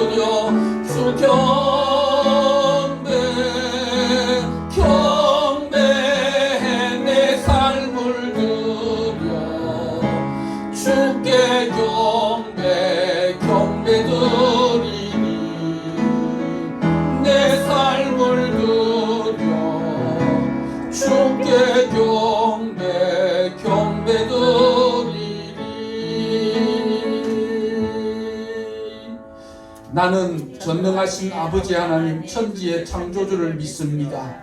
드려 주 경배 경배 내 삶을 드려 주께 경배 경배 드리니 내 삶을 드려 주께 경배 경배 드리니 나는 전능하신 아버지 하나님 천지의 창조주를 믿습니다.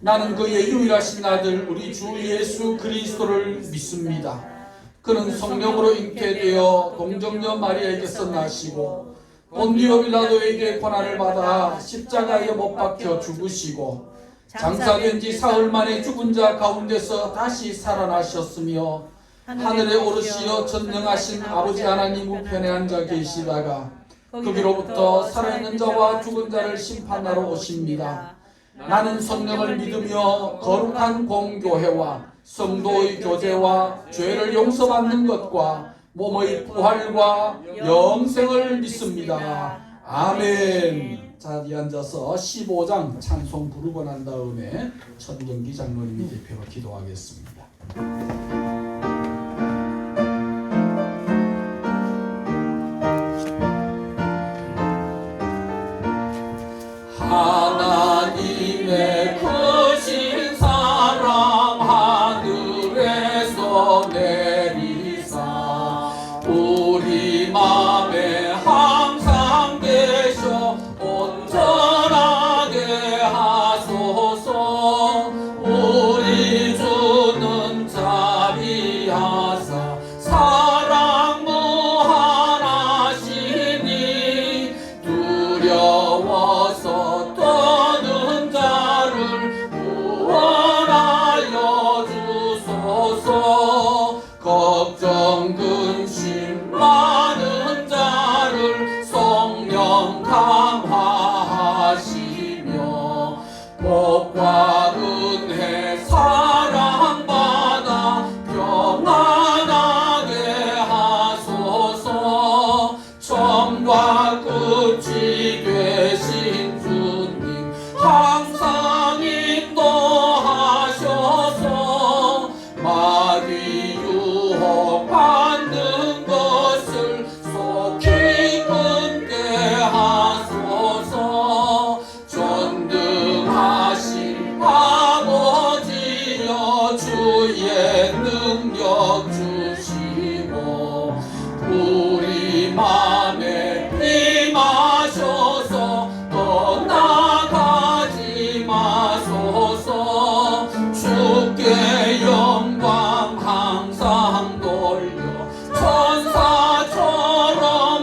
나는 그의 유일하신 아들 우리 주 예수 그리스도를 믿습니다. 그는 성령으로 잉태되어 동정녀 마리아에게서 나시고 본디오 빌라도에게 고난을 받아 십자가에 못 박혀 죽으시고 장사된 지 사흘 만에 죽은 자 가운데서 다시 살아나셨으며 하늘에 오르시어 전능하신 아버지 하나님 우편에 앉아 계시다가 거기로부터 살아있는 자와 죽은 자를 심판하러 오십니다. 나는 성령을 믿으며 거룩한 공교회와 성도의 교제와 죄를 용서받는 것과 몸의 부활과 영생을 믿습니다. 아멘. 자리에 앉아서 15장 찬송 부르고 난 다음에 천경기 장로님이 대표로 기도하겠습니다. 하나님의 크신 사랑 하늘에서 내리사 우리 맘에 항상 계셔 온전하게 하소서. 우리 주는 자비하사 사랑 무한하시니 두려워서 떠는 자를 구원하여 주소서. 걱정 근심 많은 자를 성령 강화하시며 복과 은혜 사랑받아 평안하게 하소서. 처음과 끝이 되신 주님 항상 인도하셔서 마귀 유혹 받는 것을 속히 끊게 하소서. 전능하신 아버지여 주의 능력 주시고 우리 맘에 임하셔서 떠나가지 마소서. 주께 영광 항상 돌려 천사처럼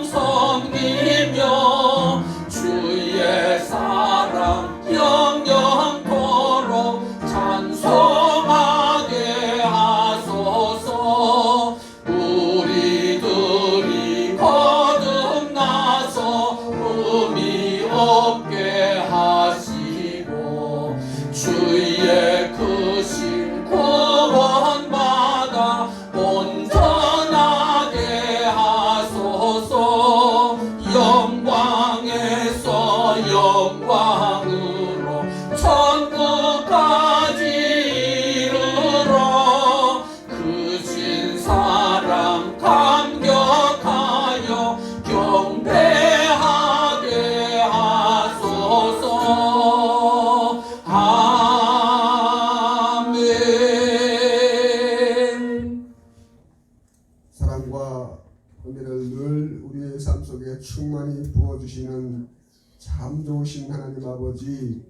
섬기며 주의 사랑 영영토록 찬송하게 하소서. 우리들이 거듭나서 의미 없게 하시고 주의 크신 구원받아 온전하게 하소서. 영광에서 영광으로 천국까지 이르러 크신 사랑 감격하여 경배하게 하소서. 아멘. 사랑과 은혜를 늘 우리의 삶 속에 충만히 부어주시는 참 좋으신 하나님 아버지,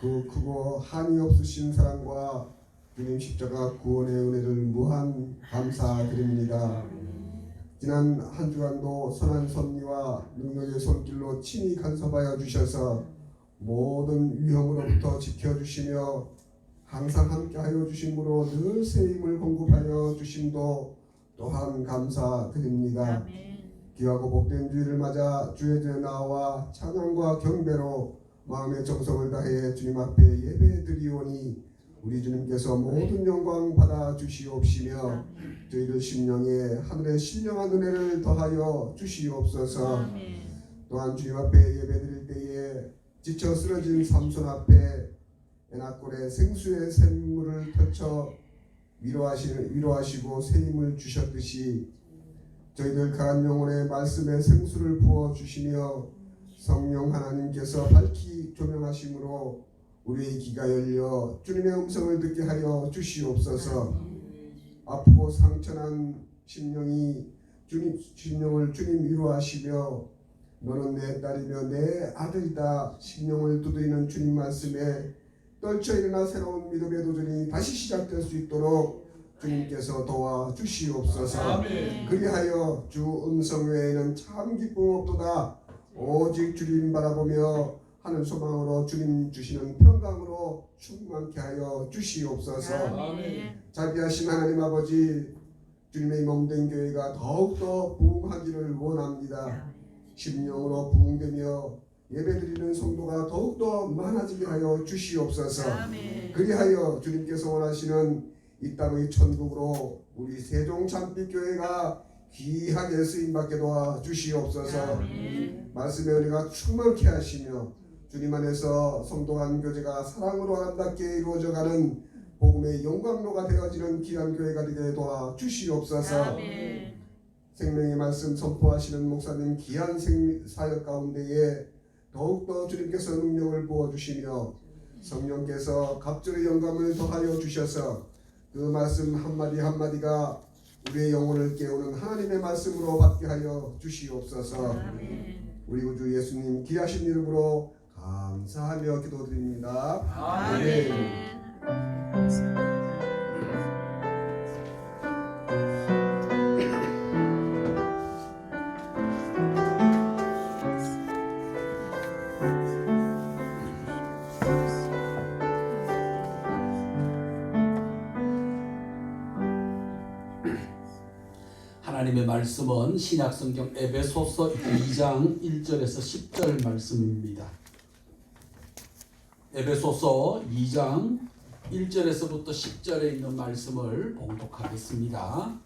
그 크고 한이 없으신 사랑과 주님 십자가 구원의 은혜를 무한 감사드립니다. 지난 한 주간도 선한 섭리와 능력의 손길로 친히 간섭하여 주셔서 모든 위험으로부터 지켜주시며 항상 함께하여 주심으로 늘 새 힘을 공급하여 주심도 또한 감사드립니다. 귀하고 복된 주일을 맞아 주의 전에 나와 찬양과 경배로 마음의 정성을 다해 주님 앞에 예배드리오니 우리 주님께서 모든 영광 받아 주시옵시며 저희들 심령에 하늘의 신령한 은혜를 더하여 주시옵소서. 또한 주님 앞에 예배드릴 때에 지쳐 쓰러진 삼손 앞에 에나골에 생수의 샘물을 펼쳐 위로하시고 새 힘을 주셨듯이 저희들 강한 영혼의 말씀의 생수를 부어 주시며 성령 하나님께서 밝히 조명하심으로 우리의 귀가 열려 주님의 음성을 듣게 하여 주시옵소서. 아프고 상처난 심령을 주님 위로하시며 너는 내 딸이며 내 아들이다 심령을 두드리는 주님 말씀에 떨쳐 일어나 새로운 믿음의 도전이 다시 시작될 수 있도록 주님께서 도와주시옵소서. 아멘. 그리하여 주 음성 외에는 참 기쁨 없도다. 오직 주님 바라보며 하는 소망으로 주님 주시는 평강으로 충만케 하여 주시옵소서. 아멘. 자비하신 하나님 아버지, 주님의 몸된 교회가 더욱더 부흥하기를 원합니다. 심령으로 부흥되며 예배드리는 성도가 더욱더 많아지게 하여 주시옵소서. 아멘. 그리하여 주님께서 원하시는 이 땅의 천국으로 우리 세종 참빛교회가 귀하게 쓰임받게 도와 주시옵소서. 아멘. 말씀의 은혜가 충만케 하시며 주님 안에서 성도 간 교제가 사랑으로 아름답게 이루어져가는 복음의 영광로가 되어지는 귀한 교회가 되게 도와 주시옵소서. 아멘. 생명의 말씀 선포하시는 목사님 귀한 사역 가운데에 더욱더 주님께서 능력을 부어주시며 성령께서 갑절의 영감을 더하여 주셔서 그 말씀 한마디 한마디가 우리의 영혼을 깨우는 하나님의 말씀으로 받게 하여 주시옵소서. 아멘. 우리 구주 예수님 귀하신 이름으로 감사하며 기도드립니다. 아멘. 하나님의 말씀은 신약성경 에베소서 2장 1절에서 10절 말씀입니다. 에베소서 2장 1절에서부터 10절에 있는 말씀을 봉독하겠습니다.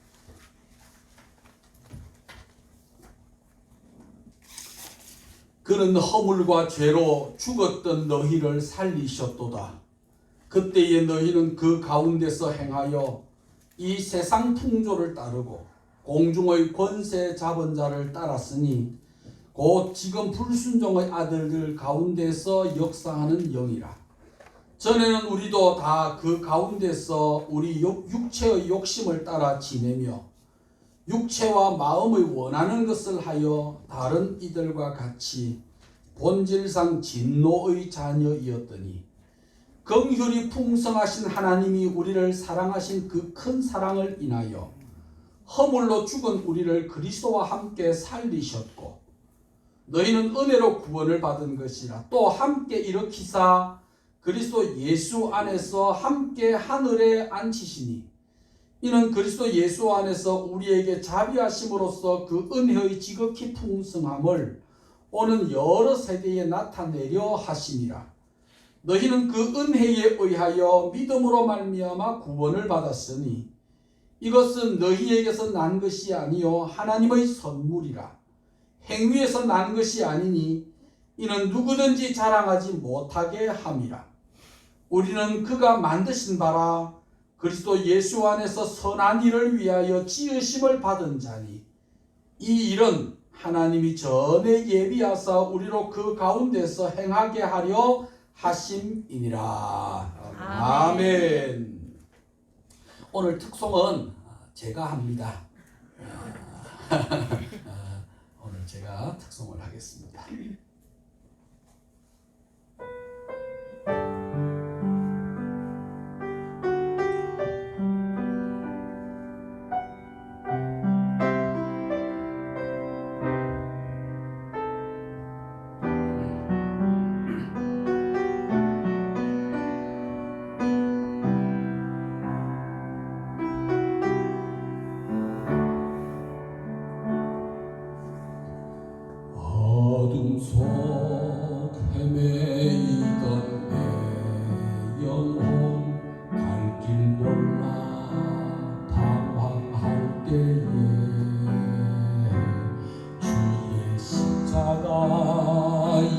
그는 허물과 죄로 죽었던 너희를 살리셨도다. 그때에 너희는 그 가운데서 행하여 이 세상 풍조를 따르고 공중의 권세 잡은 자를 따랐으니 곧 지금 불순종의 아들들 가운데서 역사하는 영이라. 전에는 우리도 다 그 가운데서 우리 육체의 욕심을 따라 지내며 육체와 마음의 원하는 것을 하여 다른 이들과 같이 본질상 진노의 자녀이었더니 긍휼이 풍성하신 하나님이 우리를 사랑하신 그 큰 사랑을 인하여 허물로 죽은 우리를 그리스도와 함께 살리셨고 너희는 은혜로 구원을 받은 것이라. 또 함께 일으키사 그리스도 예수 안에서 함께 하늘에 앉히시니 이는 그리스도 예수 안에서 우리에게 자비하심으로써 그 은혜의 지극히 풍성함을 오는 여러 세대에 나타내려 하심이라. 너희는 그 은혜에 의하여 믿음으로 말미암아 구원을 받았으니 이것은 너희에게서 난 것이 아니요 하나님의 선물이라. 행위에서 난 것이 아니니 이는 누구든지 자랑하지 못하게 함이라. 우리는 그가 만드신 바라 그리스도 예수 안에서 선한 일을 위하여 지으심을 받은 자니 이 일은 하나님이 전에 예비하사 우리로 그 가운데서 행하게 하려 하심이니라. 아멘. 오늘 특송은 제가 합니다. 오늘 제가 특송을 하겠습니다. 어둠 속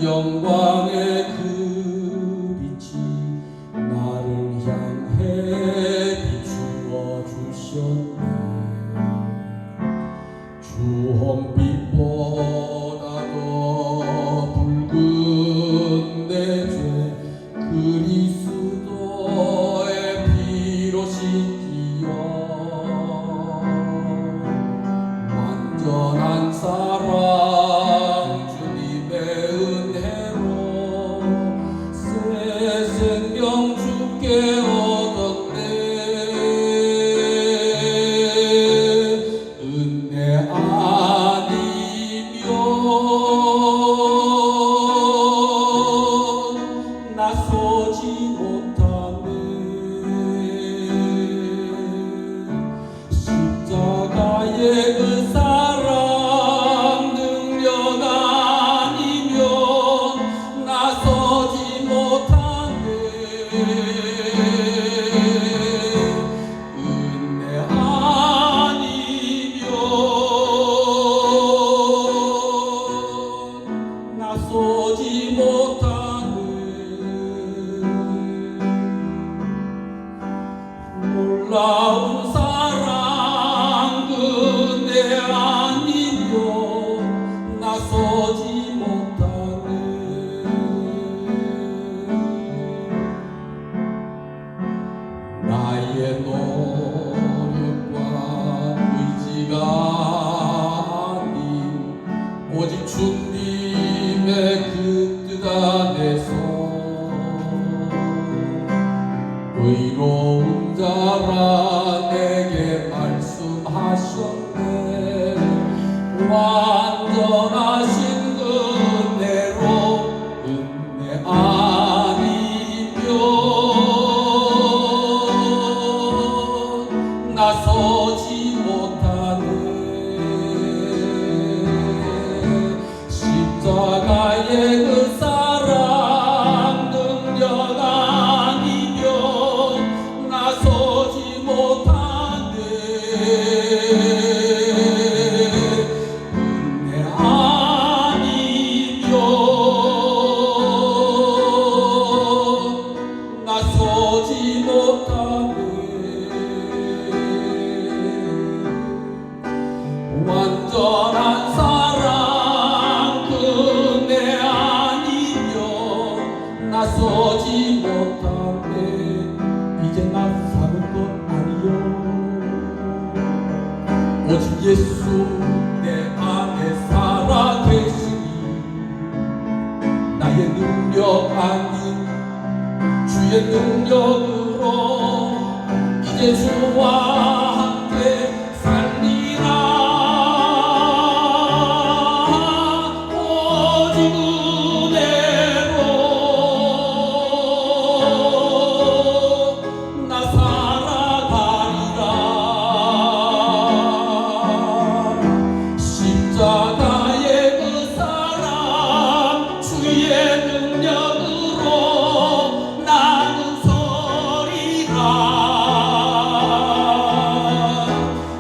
영광의 그 빛이 나를 향해 비추어 주셨네. 주홍빛보다도 붉은 내 죄 그리스도의 피로 씻기어 완전한 사랑 주님의 은혜로 새 생명 주께 얻었네. 은혜 아니면 나서지 못하네. 십자가의 그 사랑 능력 아니면 나서지 못하네. 은혜 아니면 나서지 못하네. 놀라운 사랑 은혜 아니면 나서지 못하네. 나의 노력과 의지가 아닌 오직 주님의 그 뜻 안에서 의로운 자라 내게 말씀하셨네. 완전하신 은혜로 은혜 아니면 나서지 못하네. 십자가의 그 사랑 능력 아니면 나서지 못하네. 은혜 아니면 나서지 못하네. 완전한 사랑 은혜 아니면 나서지 못하네. 이제 나 사는 것 아니요 오직 예수 내 안에 살아 계시니 나의 능력 아닌 주의 능력으로 이제 주와 함께 살리라. 오직 은혜로 나 살아가리라. 십자가의 그 사랑 주의 능력으로 나는 서리라.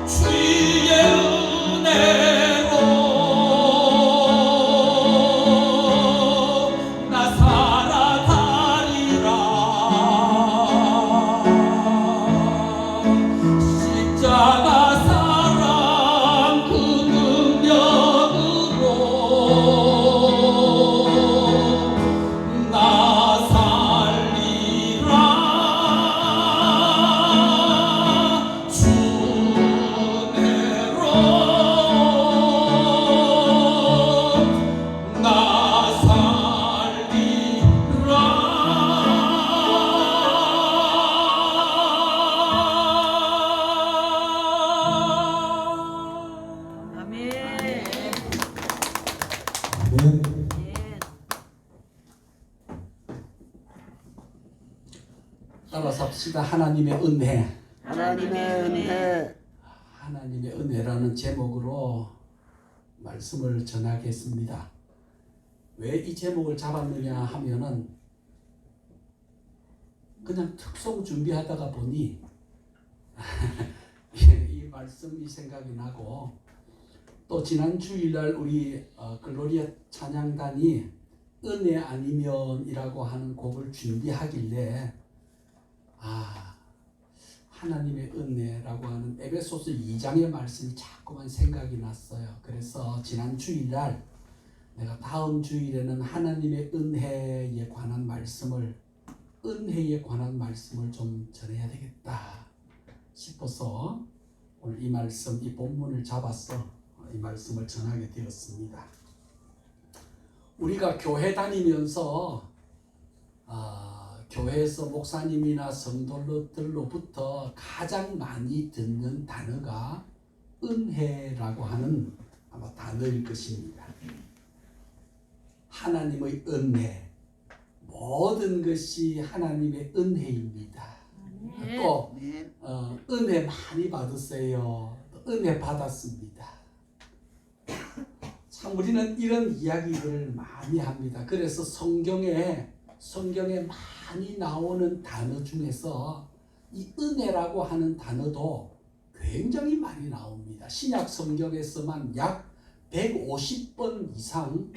주의 은혜로 나 살아가리라. 십자가 사랑 그 능력으로 나 살리라. 주 은혜로 나 살리라. 아멘. 네. 따라서 합시다. 하나님의 은혜. 하나님의 은혜. 하나님의 은혜라는 제목으로 말씀을 전하겠습니다. 왜 이 제목을 잡았느냐 하면은 그냥 특송 준비하다가 보니 이 말씀이 생각이 나고 또 지난 주일날 우리 글로리아 찬양단이 은혜 아니면이라고 하는 곡을 준비하길래 하나님의 은혜라고 하는 에베소서 2장의 말씀이 자꾸만 생각이 났어요. 그래서 지난 주일날 내가 다음 주일에는 하나님의 은혜에 관한 말씀을 좀 전해야 되겠다 싶어서 오늘 이 말씀, 이 본문을 잡아서 이 말씀을 전하게 되었습니다. 우리가 교회 다니면서 교회에서 목사님이나 성도들로부터 가장 많이 듣는 단어가 은혜라고 하는 아마 단어일 것입니다. 하나님의 은혜, 모든 것이 하나님의 은혜입니다. 또 은혜 많이 받으세요. 은혜 받았습니다. 참 우리는 이런 이야기를 많이 합니다. 그래서 성경에 많이 나오는 단어 중에서 이 은혜라고 하는 단어도 굉장히 많이 나옵니다. 신약 성경에서만 약 150번 이상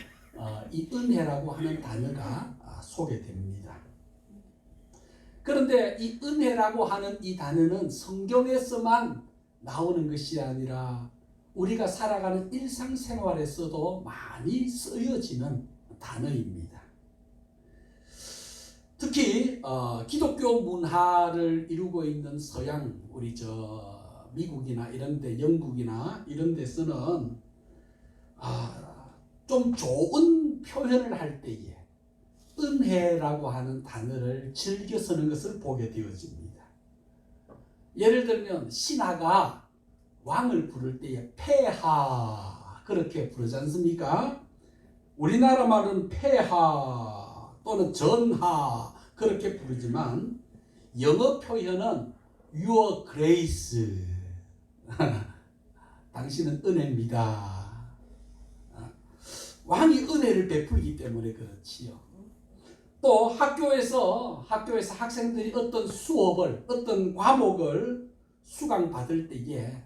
이 은혜라고 하는 단어가 소개됩니다. 그런데 이 은혜라고 하는 이 단어는 성경에서만 나오는 것이 아니라 우리가 살아가는 일상생활에서도 많이 쓰여지는 단어입니다. 특히 기독교 문화를 이루고 있는 서양, 우리 미국이나 이런데, 영국이나 이런 데서는 좀 좋은 표현을 할 때에 은혜라고 하는 단어를 즐겨 쓰는 것을 보게 되어집니다. 예를 들면 신하가 왕을 부를 때에 폐하 그렇게 부르지 않습니까? 우리나라 말은 폐하 또는 전하 그렇게 부르지만 영어 표현은 Your Grace 당신은 은혜입니다. 왕이 은혜를 베풀기 때문에 그렇지요. 또 학교에서 학생들이 어떤 수업을, 어떤 과목을 수강받을 때에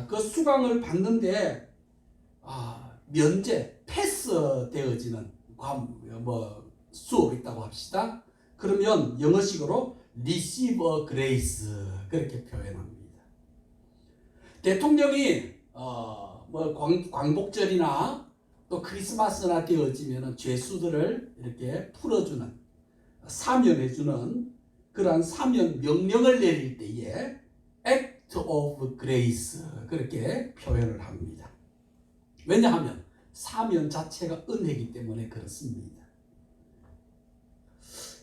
그 수강을 받는데 면제, 패스되어지는 수업이 있다고 합시다. 그러면 영어식으로 receive a grace 그렇게 표현합니다. 대통령이 광복절이나 또 크리스마스나 되어지면 죄수들을 이렇게 풀어주는, 사면해주는 그러한 사면 명령을 내릴 때에 act of grace 그렇게 표현을 합니다. 왜냐하면 사면 자체가 은혜이기 때문에 그렇습니다.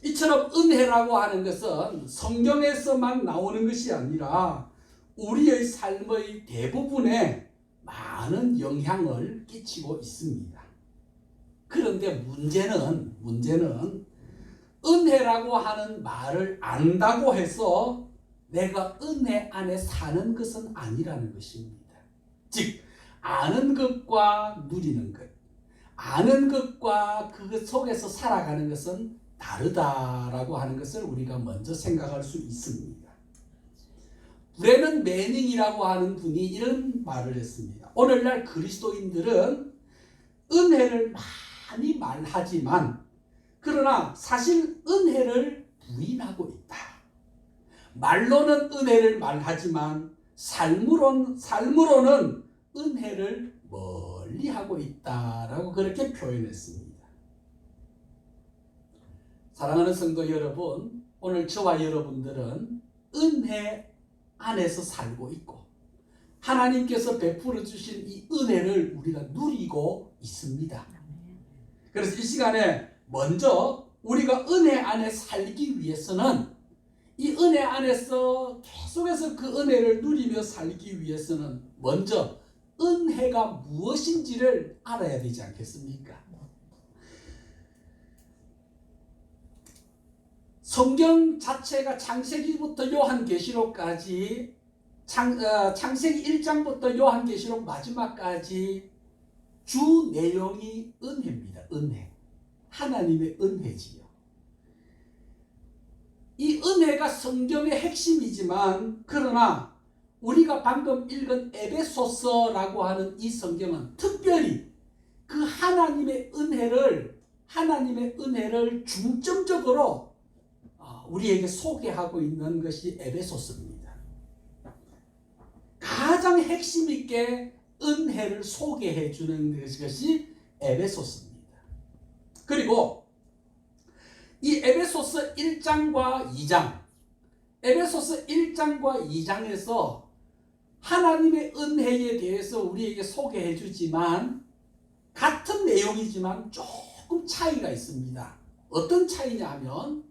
이처럼 은혜라고 하는 것은 성경에서만 나오는 것이 아니라 우리의 삶의 대부분에 많은 영향을 끼치고 있습니다. 그런데 문제는 은혜라고 하는 말을 안다고 해서 내가 은혜 안에 사는 것은 아니라는 것입니다. 즉 아는 것과 누리는 것, 아는 것과 그 속에서 살아가는 것은 다르다라고 하는 것을 우리가 먼저 생각할 수 있습니다. 브레넌 매닝이라고 하는 분이 이런 말을 했습니다. 오늘날 그리스도인들은 은혜를 많이 말하지만 그러나 사실 은혜를 부인하고 있다. 말로는 은혜를 말하지만 삶으로는 은혜를 멀리하고 있다라고 그렇게 표현했습니다. 사랑하는 성도 여러분, 오늘 저와 여러분들은 은혜 안에서 살고 있고 하나님께서 베풀어 주신 이 은혜를 우리가 누리고 있습니다. 그래서 이 시간에 먼저 우리가 은혜 안에 살기 위해서는 이 은혜 안에서 계속해서 그 은혜를 누리며 살기 위해서는 먼저 은혜가 무엇인지를 알아야 되지 않겠습니까? 성경 자체가 창세기부터 요한계시록까지 창세기 1장부터 요한계시록 마지막까지 주 내용이 은혜입니다. 은혜. 하나님의 은혜지요. 이 은혜가 성경의 핵심이지만 그러나 우리가 방금 읽은 에베소서라고 하는 이 성경은 특별히 그 하나님의 은혜를 하나님의 은혜를 중점적으로 우리에게 소개하고 있는 것이 에베소서입니다. 가장 핵심 있게 은혜를 소개해 주는 것이 에베소서입니다. 그리고 이 에베소서 1장과 2장, 에베소서 1장과 2장에서 하나님의 은혜에 대해서 우리에게 소개해 주지만 같은 내용이지만 조금 차이가 있습니다. 어떤 차이냐 하면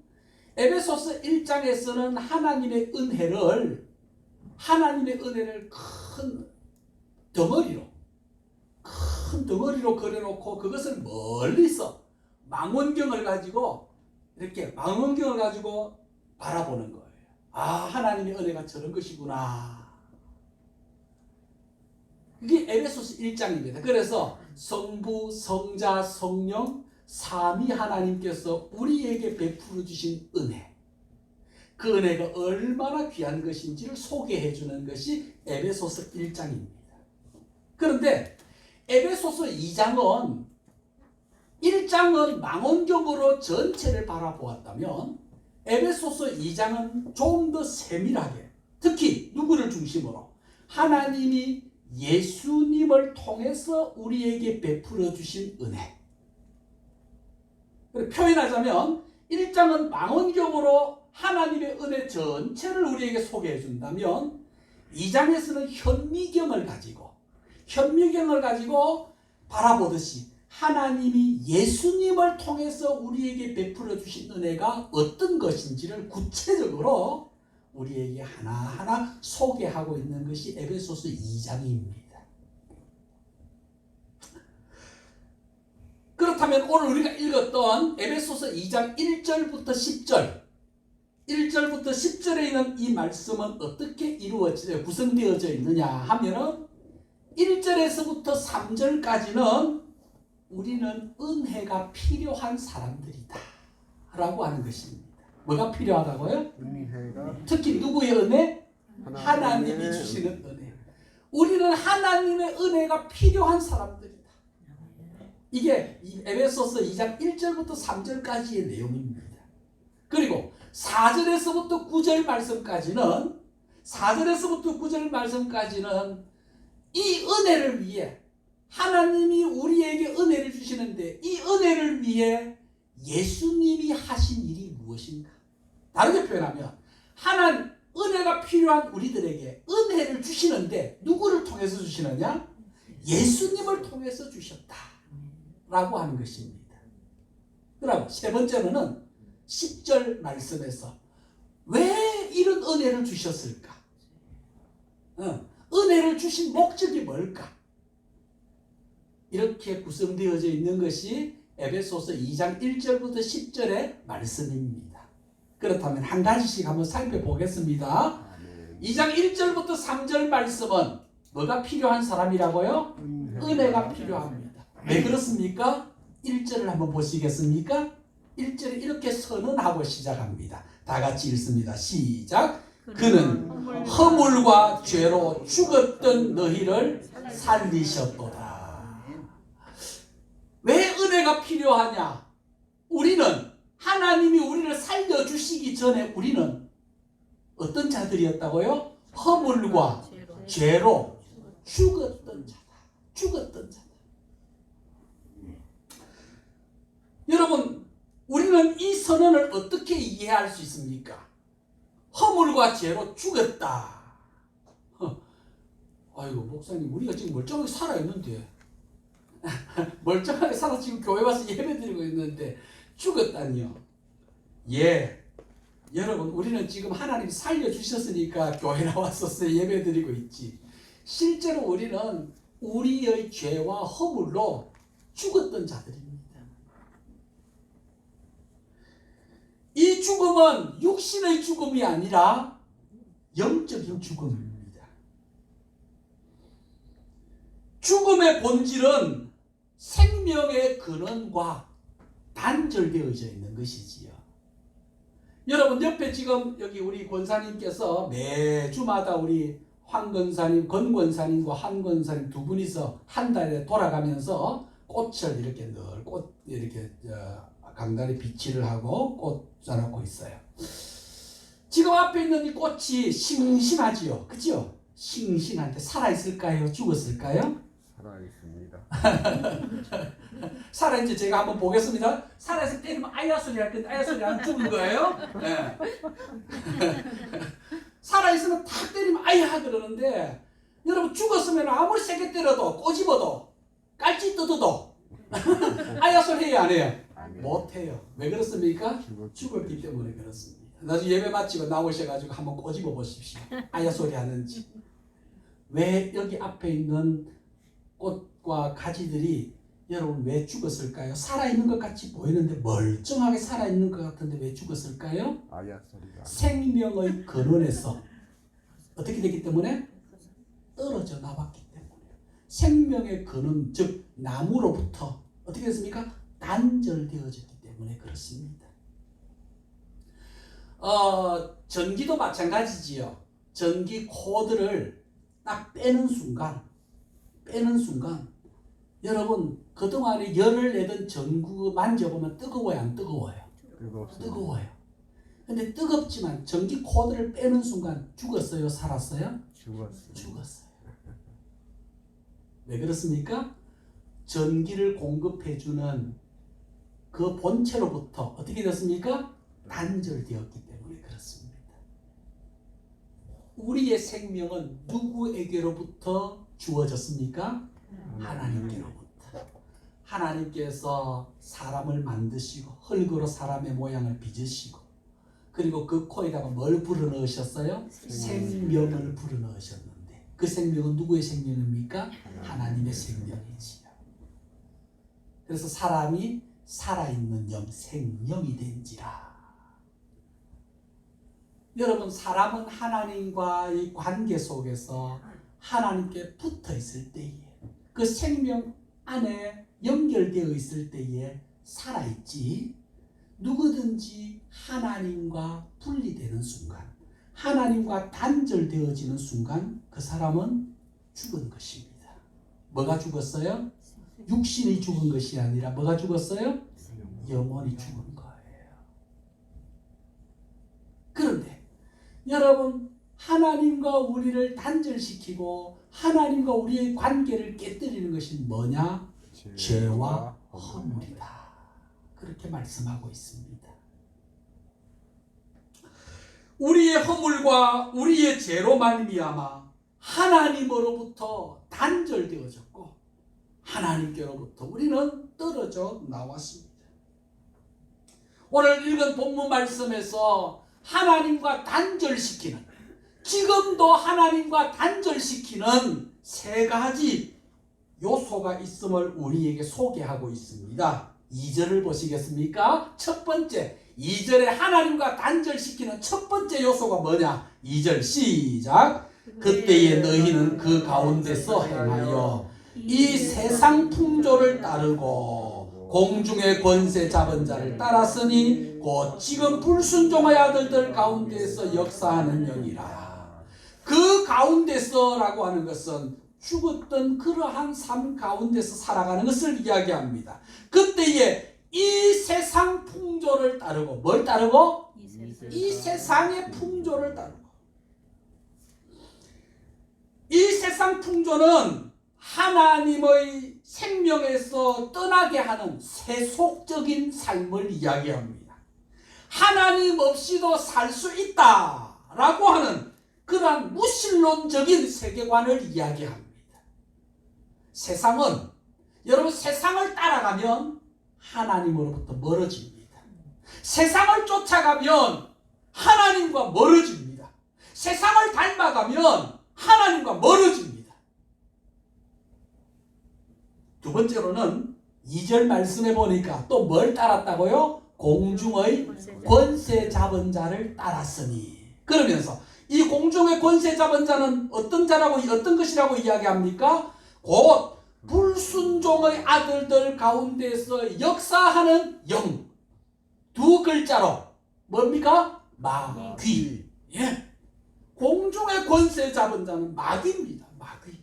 에베소서 1장에서는 하나님의 은혜를 큰 덩어리로 그려놓고 그것을 멀리서 망원경을 가지고 바라보는 거예요. 하나님의 은혜가 저런 것이구나. 이게 에베소서 1장입니다. 그래서 성부, 성자, 성령 삼위 하나님께서 우리에게 베풀어 주신 은혜, 그 은혜가 얼마나 귀한 것인지를 소개해 주는 것이 에베소서 1장입니다. 그런데 에베소서 2장은 1장은 망원경으로 전체를 바라보았다면 에베소서 2장은 좀 더 세밀하게, 특히 누구를 중심으로 하나님이 예수님을 통해서 우리에게 베풀어 주신 은혜. 표현하자면 1장은 망원경으로 하나님의 은혜 전체를 우리에게 소개해 준다면 2장에서는 현미경을 가지고 바라보듯이 하나님이 예수님을 통해서 우리에게 베풀어 주신 은혜가 어떤 것인지를 구체적으로 우리에게 하나하나 소개하고 있는 것이 에베소서 2장입니다. 그렇다면 오늘 우리가 읽었던 에베소서 2장 1절부터 10절에 있는 이 말씀은 어떻게 구성되어져 있느냐 하면은 1절에서부터 3절까지는 우리는 은혜가 필요한 사람들이다 라고 하는 것입니다. 뭐가 필요하다고요? 은혜가 특히 누구의 은혜? 하나님이 주시는 은혜. 우리는 하나님의 은혜가 필요한 사람들이다. 이게 에베소서 2장 1절부터 3절까지의 내용입니다. 그리고 4절에서부터 9절 말씀까지는 이 은혜를 위해 하나님이 우리에게 은혜를 주시는데 이 은혜를 위해 예수님이 하신 일이 무엇인가? 다르게 표현하면 하나님 은혜가 필요한 우리들에게 은혜를 주시는데 누구를 통해서 주시느냐? 예수님을 통해서 주셨다라고 하는 것입니다. 그럼 세 번째로는 10절 말씀에서 왜 이런 은혜를 주셨을까? 은혜를 주신 목적이 뭘까? 이렇게 구성되어져 있는 것이 에베소서 2장 1절부터 10절의 말씀입니다. 그렇다면 한 가지씩 한번 살펴보겠습니다. 2장 1절부터 3절 말씀은 뭐가 필요한 사람이라고요? 은혜가 필요합니다. 왜 그렇습니까? 1절을 한번 보시겠습니까? 1절에 이렇게 선언하고 시작합니다. 다 같이 읽습니다. 시작. 그는 허물과 죄로 죽었던 너희를 살리셨도다. 왜 은혜가 필요하냐? 우리는 하나님이 우리를 살려주시기 전에 우리는 어떤 자들이었다고요? 허물과 죄로 죽었던 자다. 여러분, 우리는 이 선언을 어떻게 이해할 수 있습니까? 허물과 죄로 죽었다. 아이고 목사님, 우리가 지금 멀쩡하게 살아있는데 멀쩡하게 살아서 지금 교회 와서 예배드리고 있는데 죽었다니요. 예, 여러분, 우리는 지금 하나님 살려주셨으니까 교회 나와서 예배드리고 있지. 실제로 우리는 우리의 죄와 허물로 죽었던 자들입니다. 이 죽음은 육신의 죽음이 아니라 영적인 죽음입니다. 죽음의 본질은 생명의 근원과 단절되어져 있는 것이지요. 여러분, 옆에 지금 여기 우리 권사님께서 매주마다 우리 권 권사님과 한 권사님 두 분이서 한 달에 돌아가면서 꽃을 이렇게 늘 이렇게 강단에 비치를 하고 꽃 자라고 있어요. 지금 앞에 있는 이 꽃이 싱싱하지요, 그죠? 싱싱한데 살아 있을까요? 죽었을까요? 살아 있습니다. 살아있는지 제가 한번 보겠습니다. 살아있을 때리면 아야 소리 할 건데 아야 소리 안 죽은 거예요? 네. 살아있으면 탁 때리면 아야 그러는데 여러분 죽었으면 아무리 세게 때려도 꼬집어도 깔찌 뜯어도 아야 소리 해야 안 해요? 못해요. 왜 그렇습니까? 죽었기 때문에 그렇습니다. 나중에 예배 마치고 나오셔가지고 한번 꼬집어 보십시오. 아야 소리 하는지. 왜 여기 앞에 있는 꽃과 가지들이 여러분 왜 죽었을까요? 살아있는 것 같이 보이는데 멀쩡하게 살아있는 것 같은데 왜 죽었을까요? 아야 소리가. 생명의 근원에서 어떻게 되기 때문에? 떨어져 나왔기 때문에. 생명의 근원, 즉 나무로부터 어떻게 됐습니까? 단절되어졌기 때문에 그렇습니다. 전기도 마찬가지지요. 전기 코드를 딱 빼는 순간 여러분 그동안에 열을 내던 전구 만져보면 뜨거워요, 안 뜨거워요? 뜨거워요. 근데 뜨겁지만 전기 코드를 빼는 순간 죽었어요, 살았어요? 죽었어요. 왜 그렇습니까? 전기를 공급해주는 그 본체로부터 어떻게 됐습니까? 단절되었기 때문에 그렇습니다. 우리의 생명은 누구에게로부터 주어졌습니까? 하나님께로부터. 하나님께서 사람을 만드시고 흙으로 사람의 모양을 빚으시고 그리고 그 코에다가 뭘 불어넣으셨어요? 생명을 불어넣으셨는데 그 생명은 누구의 생명입니까? 하나님의 생명이지요. 그래서 사람이 살아있는 영, 생명이 된지라. 여러분 사람은 하나님과의 관계 속에서 하나님께 붙어 있을 때에 그 생명 안에 연결되어 있을 때에 살아있지. 누구든지 하나님과 분리되는 순간, 하나님과 단절되어지는 순간 그 사람은 죽은 것입니다. 뭐가 죽었어요? 육신이 죽은 것이 아니라 뭐가 죽었어요? 영혼이 죽은 거예요. 그런데 여러분 하나님과 우리를 단절시키고 하나님과 우리의 관계를 깨뜨리는 것이 뭐냐? 죄와 허물이다. 그렇게 말씀하고 있습니다. 우리의 허물과 우리의 죄로 말미암아 하나님으로부터 단절되어졌고 하나님께로부터 우리는 떨어져 나왔습니다. 오늘 읽은 본문 말씀에서 하나님과 단절시키는, 지금도 하나님과 단절시키는 세 가지 요소가 있음을 우리에게 소개하고 있습니다. 2절을 보시겠습니까? 첫 번째, 2절에 하나님과 단절시키는 첫 번째 요소가 뭐냐? 2절 시작. 그때에 너희는 그 가운데서 행하여 이 세상 풍조를 따르고 공중의 권세 잡은 자를 따랐으니 곧 지금 불순종의 아들들 가운데서 역사하는 영이라. 그 가운데서라고 하는 것은 죽었던 그러한 삶 가운데서 살아가는 것을 이야기합니다. 그때에 이 세상 풍조를 따르고 뭘 따르고? 이 세상의 풍조를 따르고. 이 세상 풍조는 하나님의 생명에서 떠나게 하는 세속적인 삶을 이야기합니다. 하나님 없이도 살 수 있다라고 하는 그러한 무신론적인 세계관을 이야기합니다. 세상은, 여러분 세상을 따라가면 하나님으로부터 멀어집니다. 세상을 쫓아가면 하나님과 멀어집니다. 세상을 닮아가면 하나님과 멀어집니다. 두 번째로는 2절 말씀해 보니까 또 뭘 따랐다고요? 공중의 권세 잡은 자를 따랐으니. 그러면서 이 공중의 권세 잡은 자는 어떤 자라고, 어떤 것이라고 이야기합니까? 곧 불순종의 아들들 가운데서 역사하는 영. 두 글자로 뭡니까? 마귀. 예. 공중의 권세 잡은 자는 마귀입니다. 마귀.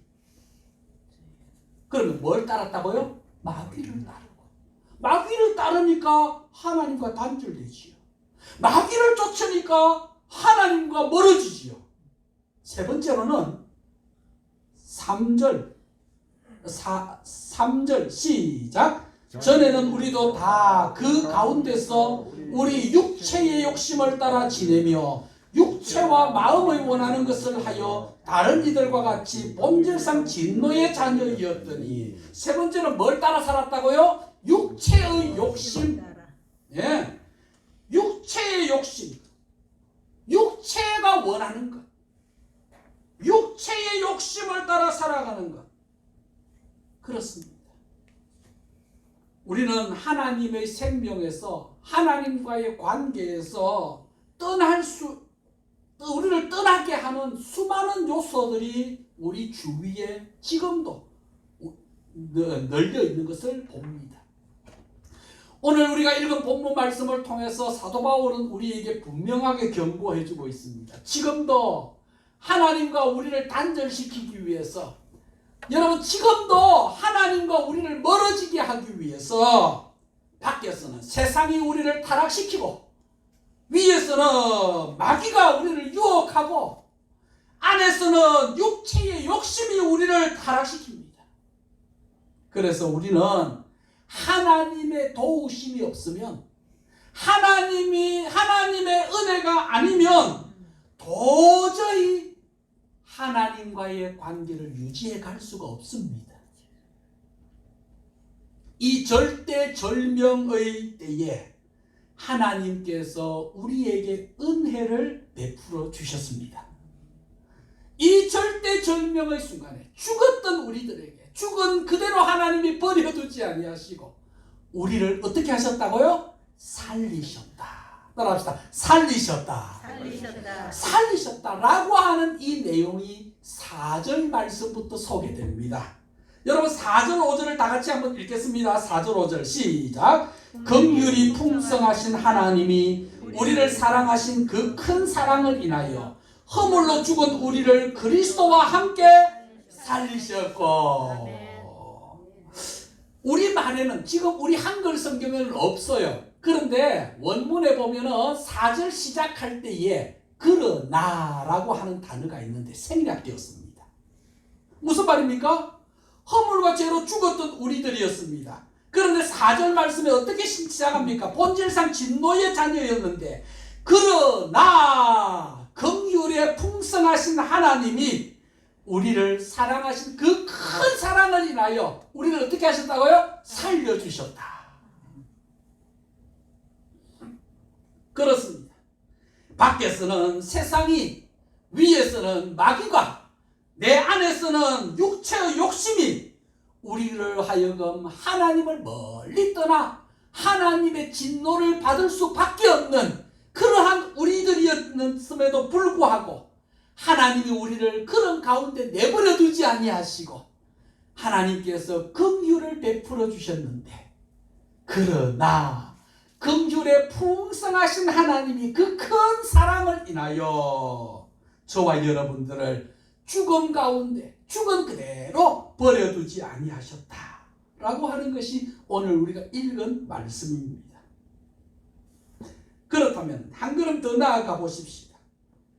그러면 뭘 따랐다고요? 마귀를 따르고. 마귀를 따르니까 하나님과 단절되지요. 마귀를 쫓으니까 하나님과 멀어지지요. 세 번째로는 3절 시작. 전에는 우리도 다 그 가운데서 우리 육체의 욕심을 따라 지내며 육체와 마음의 원하는 것을 하여 다른 이들과 같이 본질상 진노의 자녀이었더니, 세 번째는 뭘 따라 살았다고요? 육체의 욕심. 예, 육체의 욕심. 육체가 원하는 것, 육체의 욕심을 따라 살아가는 것. 그렇습니다. 우리는 하나님의 생명에서, 하나님과의 관계에서 우리를 떠나게 하는 수많은 요소들이 우리 주위에 지금도 널려 있는 것을 봅니다. 오늘 우리가 읽은 본문 말씀을 통해서 사도 바울은 우리에게 분명하게 경고해 주고 있습니다. 지금도 하나님과 우리를 단절시키기 위해서, 여러분 지금도 하나님과 우리를 멀어지게 하기 위해서 밖에서는 세상이 우리를 타락시키고, 위에서는 마귀가 우리를 유혹하고, 안에서는 육체의 욕심이 우리를 타락시킵니다. 그래서 우리는 하나님의 도우심이 없으면, 하나님의 은혜가 아니면 도저히 하나님과의 관계를 유지해 갈 수가 없습니다. 이 절대절명의 때에 하나님께서 우리에게 은혜를 베풀어 주셨습니다. 이 절대절명의 순간에 죽었던 우리들에게 죽은 그대로 하나님이 버려두지 아니하시고 우리를 어떻게 하셨다고요? 살리셨다. 따라합시다. 살리셨다라고 하는 이 내용이 4절 말씀부터 소개됩니다. 여러분 4절 5절을 다 같이 한번 읽겠습니다. 4절 5절 시작. 긍휼이 풍성하신 하나님이 우리를 사랑하신 그 큰 사랑을 인하여 허물로 죽은 우리를 그리스도와 함께 살리셨고. 우리말에는 지금 우리 한글 성경에는 없어요. 그런데 원문에 보면은 4절 시작할 때에 그러나라고 하는 단어가 있는데 생략되었습니다. 무슨 말입니까? 허물과 죄로 죽었던 우리들이었습니다. 그런데 4절 말씀에 어떻게 시작합니까? 본질상 진노의 자녀였는데, 그러나 긍휼에 풍성하신 하나님이 우리를 사랑하신 그 큰 사랑을 인하여 우리를 어떻게 하셨다고요? 살려주셨다. 그렇습니다. 밖에서는 세상이, 위에서는 마귀가, 내 안에서는 육체의 욕심이 우리를 하여금 하나님을 멀리 떠나 하나님의 진노를 받을 수밖에 없는 그러한 우리들이었음에도 불구하고 하나님이 우리를 그런 가운데 내버려 두지 아니하시고 하나님께서 긍휼을 베풀어 주셨는데, 그러나 긍휼에 풍성하신 하나님이 그 큰 사랑을 인하여 저와 여러분들을 죽음 가운데 죽은 그대로 버려두지 아니하셨다라고 하는 것이 오늘 우리가 읽은 말씀입니다. 그렇다면 한 걸음 더 나아가 보십시다.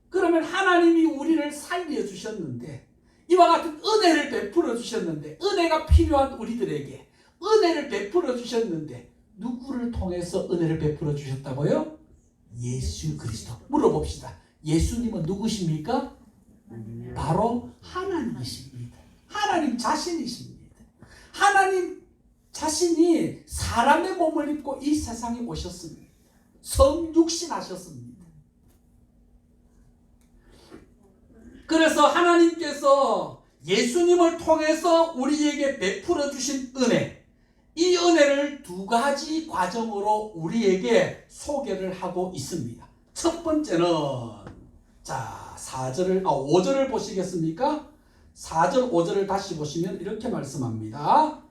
그러면 하나님이 우리를 살려주셨는데, 이와 같은 은혜를 베풀어 주셨는데, 은혜가 필요한 우리들에게 은혜를 베풀어 주셨는데 누구를 통해서 은혜를 베풀어 주셨다고요? 예수 그리스도. 물어봅시다. 예수님은 누구십니까? 바로 하나님이십니다. 하나님 자신이십니다. 하나님 자신이 사람의 몸을 입고 이 세상에 오셨습니다. 성육신하셨습니다. 그래서 하나님께서 예수님을 통해서 우리에게 베풀어 주신 은혜, 이 은혜를 두 가지 과정으로 우리에게 소개를 하고 있습니다. 첫 번째는, 자, 5절을 보시겠습니까? 4절 5절을 다시 보시면 이렇게 말씀합니다.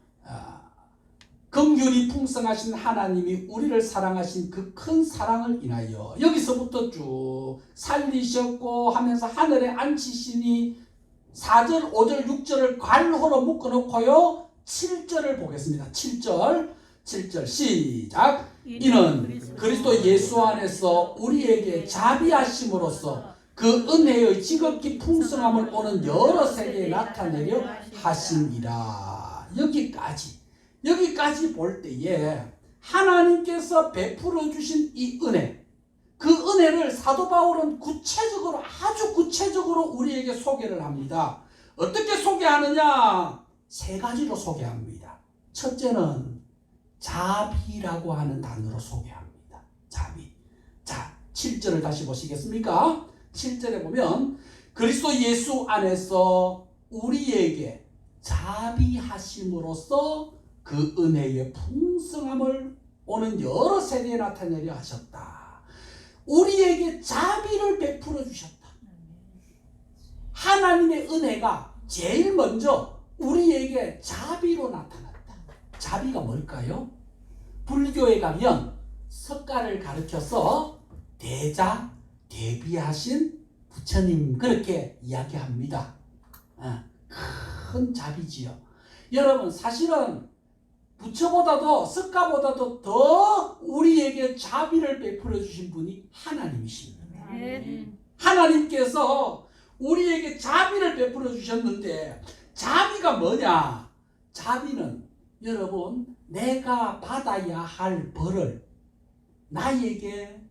긍휼이 풍성하신 하나님이 우리를 사랑하신 그 큰 사랑을 인하여, 여기서부터 쭉 살리셨고 하면서 하늘에 앉히시니 4절 5절 6절을 관호로 묶어놓고요 7절을 보겠습니다. 7절 7절 시작. 이는 그리스도 예수 안에서 우리에게 자비하심으로써 그 은혜의 지극히 풍성함을 오는 여러 세대에 나타내려 하심이라. 여기까지 볼 때에 하나님께서 베풀어 주신 이 은혜, 그 은혜를 사도 바울은 아주 구체적으로 우리에게 소개를 합니다. 어떻게 소개하느냐? 세 가지로 소개합니다. 첫째는 자비라고 하는 단어로 소개합니다. 자비. 자, 7절을 다시 보시겠습니까? 7절에 보면 그리스도 예수 안에서 우리에게 자비하심으로써 그 은혜의 풍성함을 오는 여러 세대에 나타내려 하셨다. 우리에게 자비를 베풀어 주셨다. 하나님의 은혜가 제일 먼저 우리에게 자비로 나타났다. 자비가 뭘까요? 불교에 가면 석가를 가르쳐서 대자, 대비하신 부처님 그렇게 이야기합니다. 큰 자비지요. 여러분 사실은 부처보다도 석가보다도 더 우리에게 자비를 베풀어 주신 분이 하나님이십니다. 하나님께서 우리에게 자비를 베풀어 주셨는데 자비가 뭐냐? 자비는 여러분 내가 받아야 할 벌을 나에게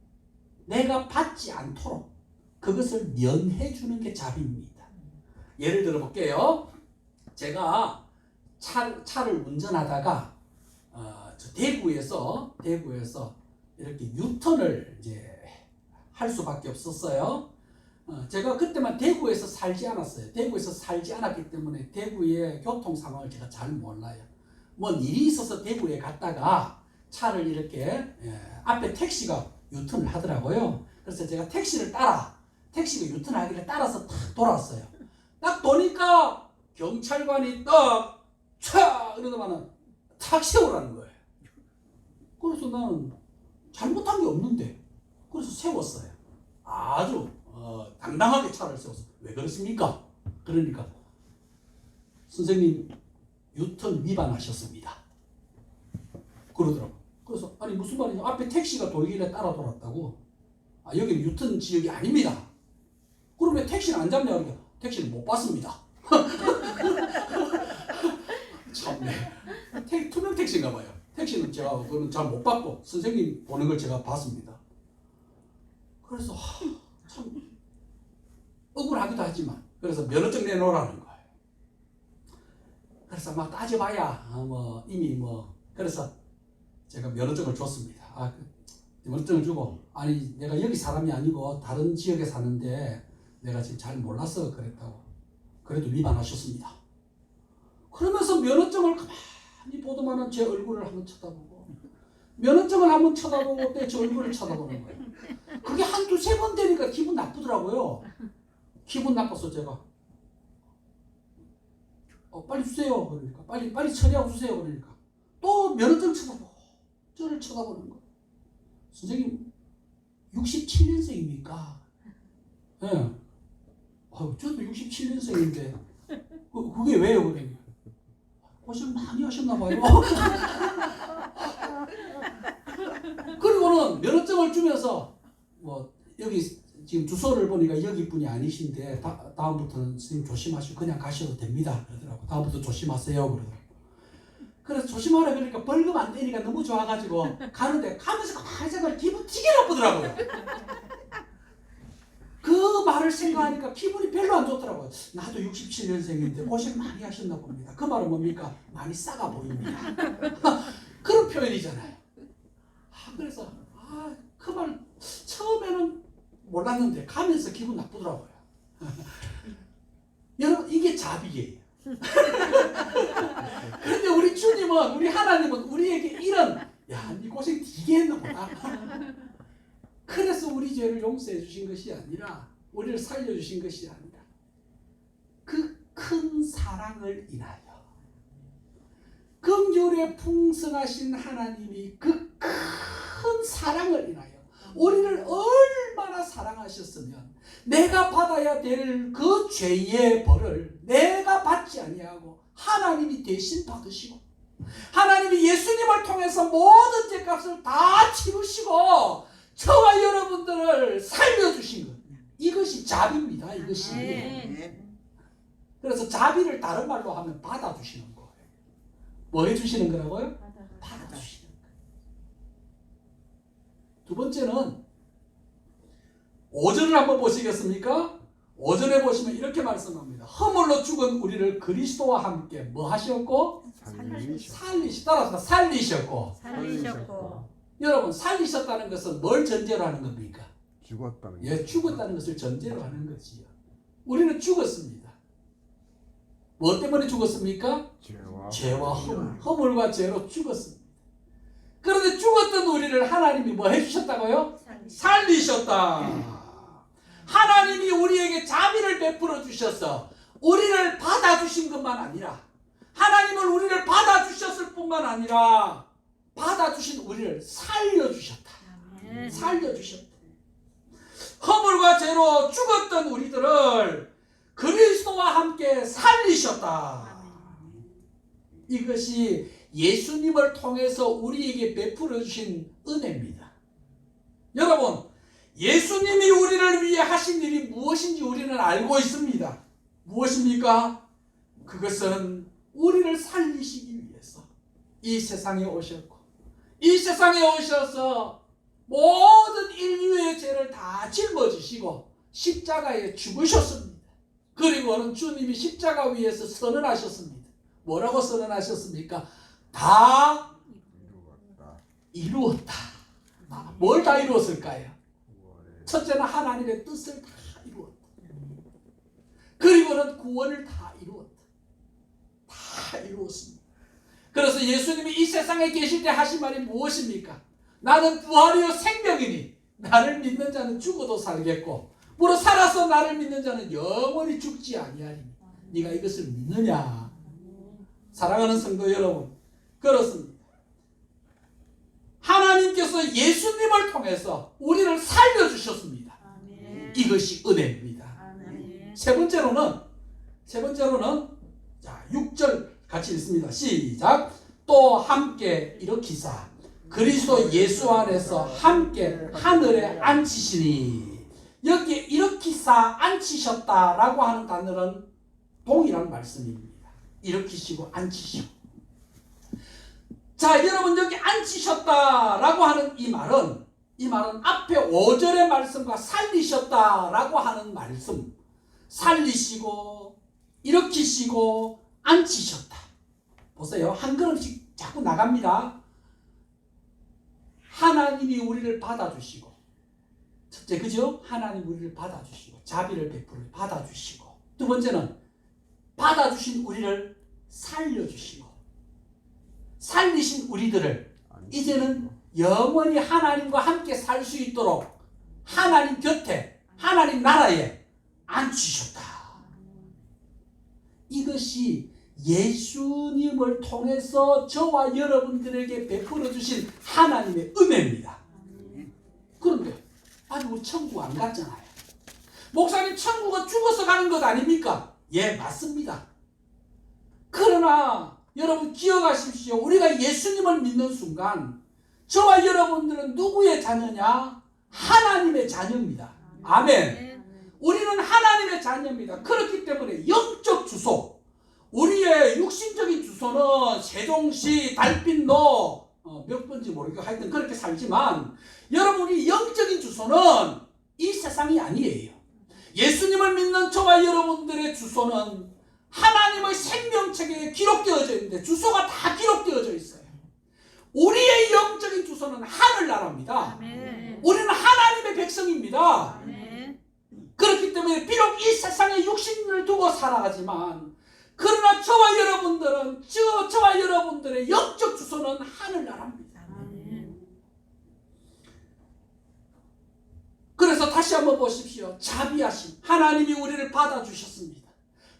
내가 받지 않도록 그것을 면해 주는 게 자비입니다. 예를 들어 볼게요. 제가 차를 운전하다가 저 대구에서 이렇게 유턴을 이제 할 수밖에 없었어요. 제가 그때만 대구에서 살지 않았어요. 대구에서 살지 않았기 때문에 대구의 교통 상황을 제가 잘 몰라요. 뭔 일이 있어서 대구에 갔다가 차를 이렇게 앞에 택시가 유턴을 하더라고요. 그래서 제가 택시가 유턴하길래 따라서 탁 돌아왔어요. 딱 도니까 경찰관이 이러더만은 탁 세우라는 거예요. 그래서 나는 잘못한 게 없는데 그래서 세웠어요. 아주 당당하게 차를 세워서 왜 그렇습니까? 그러니까 선생님 유턴 위반하셨습니다. 그러더라고. 그래서 아니 무슨 말이냐? 앞에 택시가 돌길래 따라 돌았다고. 여기는 유턴 지역이 아닙니다. 그럼 왜 택시는 안 잡냐? 그러니까 택시는 못 봤습니다. 참네. 투명 택시인가 봐요. 택시는 제가 그건 잘 못 봤고 선생님 보는 걸 제가 봤습니다. 그래서 참 억울하기도 하지만 그래서 면허증 내놓으라는 거예요. 그래서 막 따져봐야 이미 그래서 제가 면허증을 줬습니다. 면허증을 주고 아니 내가 여기 사람이 아니고 다른 지역에 사는데 내가 지금 잘 몰라서 그랬다고. 그래도 위반하셨습니다. 그러면서 면허증을 가만히 보더만은 제 얼굴을 한번 쳐다보고 면허증을 한번 쳐다보고 또 제 얼굴을 쳐다보는 거예요. 그게 한두 세 번 되니까 기분 나쁘더라고요. 기분 나빠서 제가 빨리 주세요. 그러니까 빨리 처리하고 주세요. 그러니까 또 면허증 쳐다보고 저를 쳐다보는 거예요. 선생님 67년생입니까? 예. 네. 저도 67년생인데 그게 왜요? 그러니까 고생 많이 하셨나 봐요. 그리고는 면허증을 주면서 여기 지금 주소를 보니까 여기 분이 아니신데 다음부터는 선생님 조심하시고 그냥 가셔도 됩니다. 그러더라고. 다음부터 조심하세요. 그러더라고. 그래서 조심하라 그러니까 벌금 안 되니까 너무 좋아가지고 가는데 가면서 가만히 생각하면 기분 되게 나쁘더라고요. 그 말을 생각하니까 기분이 별로 안 좋더라고요. 나도 67년생인데 고생 많이 하셨나 봅니다. 그 말은 뭡니까? 많이 싸가 보입니다. 그런 표현이잖아요. 그래서 그 말 처음에는 몰랐는데 가면서 기분 나쁘더라고요. 여러분 이게 자비예요. 그런데 우리 주님은 우리 하나님은 우리에게 이런 네 고생 되게 했나 보다. 그래서 우리 죄를 용서해 주신 것이 아니라 우리를 살려주신 것이 아니라 그 큰 사랑을 인하여 긍휼에 풍성하신 하나님이 그 큰 사랑을 인하여 우리를 얼마나 사랑하셨으면 내가 받아야 될 그 죄의 벌을 내가 받지 아니하고 하나님이 대신 받으시고 하나님이 예수님을 통해서 모든 죄값을 다 치르시고 저와 여러분들을 살려주신 것. 이것이 자비입니다. 이것이. 그래서 자비를 다른 말로 하면 받아주시는 거예요. 뭐 해주시는 거라고요? 받아주시는 거예요. 두 번째는 5절을 한번 보시겠습니까? 5절에 보시면 이렇게 말씀합니다. 허물로 죽은 우리를 그리스도와 함께 뭐 하셨고? 살리셨고. 여러분, 살리셨다는 것은 뭘 전제로 하는 겁니까? 죽었다는 예, 죽었다는 것을 전제로 하는 거지요. 우리는 죽었습니다. 뭐 때문에 죽었습니까? 죄와 허물과 죄로 죽었습니다. 그런데 죽었던 우리를 하나님이 뭐 해주셨다고요? 살리셨다. 하나님이 우리에게 자비를 베풀어 주셔서 우리를 받아주신 것만 아니라 하나님을 우리를 받아주셨을 뿐만 아니라 받아주신 우리를 살려주셨다. 살려주셨다. 허물과 죄로 죽었던 우리들을 그리스도와 함께 살리셨다. 이것이 예수님을 통해서 우리에게 베풀어 주신 은혜입니다. 여러분, 예수님이 우리를 위해 하신 일이 무엇인지 우리는 알고 있습니다. 무엇입니까? 그것은 우리를 살리시기 위해서 이 세상에 오셨고, 이 세상에 오셔서 모든 인류의 죄를 다 짊어지시고 십자가에 죽으셨습니다. 그리고는 주님이 십자가 위에서 선언하셨습니다. 뭐라고 선언하셨습니까? 다 이루었다. 뭘 다 이루었을까요? 첫째는 하나님의 뜻을 다 이루었다. 그리고는 구원을 다 이루었다. 다 이루었습니다. 그래서 예수님이 이 세상에 계실 때 하신 말이 무엇입니까? 나는 부활이요 생명이니 나를 믿는 자는 죽어도 살겠고 무릇 살아서 나를 믿는 자는 영원히 죽지 아니하리니 네가 이것을 믿느냐? 사랑하는 성도 여러분, 그렇습니다. 하나님께서 예수님을 통해서 우리를 살려주셨습니다. 이것이 은혜입니다. 세 번째로는 자 6절 같이 읽습니다. 시작. 또 함께 일으키사 그리스도 예수 안에서 함께 하늘에 앉히시니. 여기에 일으키사 앉히셨다라고 하는 단어는 동일한 말씀입니다. 일으키시고 앉히시고. 자, 여러분, 여기 앉히셨다라고 하는 이 말은 앞에 5절의 말씀과 살리셨다라고 하는 말씀, 살리시고 일으키시고 앉히셨다. 보세요. 한 걸음씩 자꾸 나갑니다. 하나님이 우리를 받아주시고, 첫째, 그죠? 하나님 우리를 받아주시고 자비를 베풀어 받아주시고, 두 번째는 받아주신 우리를 살려주시고, 살리신 우리들을 이제는 영원히 하나님과 함께 살 수 있도록 하나님 곁에, 하나님 나라에 앉히셨다. 이것이 예수님을 통해서 저와 여러분들에게 베풀어 주신 하나님의 은혜입니다. 그런데 아니, 우리 천국 안 갔잖아요. 목사님, 천국은 죽어서 가는 것 아닙니까? 예, 맞습니다. 그러나 여러분 기억하십시오. 우리가 예수님을 믿는 순간 저와 여러분들은 누구의 자녀냐? 하나님의 자녀입니다. 아멘. 우리는 하나님의 자녀입니다. 그렇기 때문에 영적 주소, 우리의 육신적인 주소는 세종시 달빛로 몇 번인지 모르겠고 하여튼 그렇게 살지만, 여러분이 영적인 주소는 이 세상이 아니에요. 예수님을 믿는 저와 여러분들의 주소는 하나님의 생명책에 기록되어져 있는데 주소가 다 기록되어져 있어요. 우리의 영적인 주소는 하늘나라입니다. 우리는 하나님의 백성입니다. 그렇기 때문에 비록 이 세상에 육신을 두고 살아가지만, 그러나 저와 여러분들의 영적 주소는 하늘나라입니다. 그래서 다시 한번 보십시오. 자비하심, 하나님이 우리를 받아주셨습니다.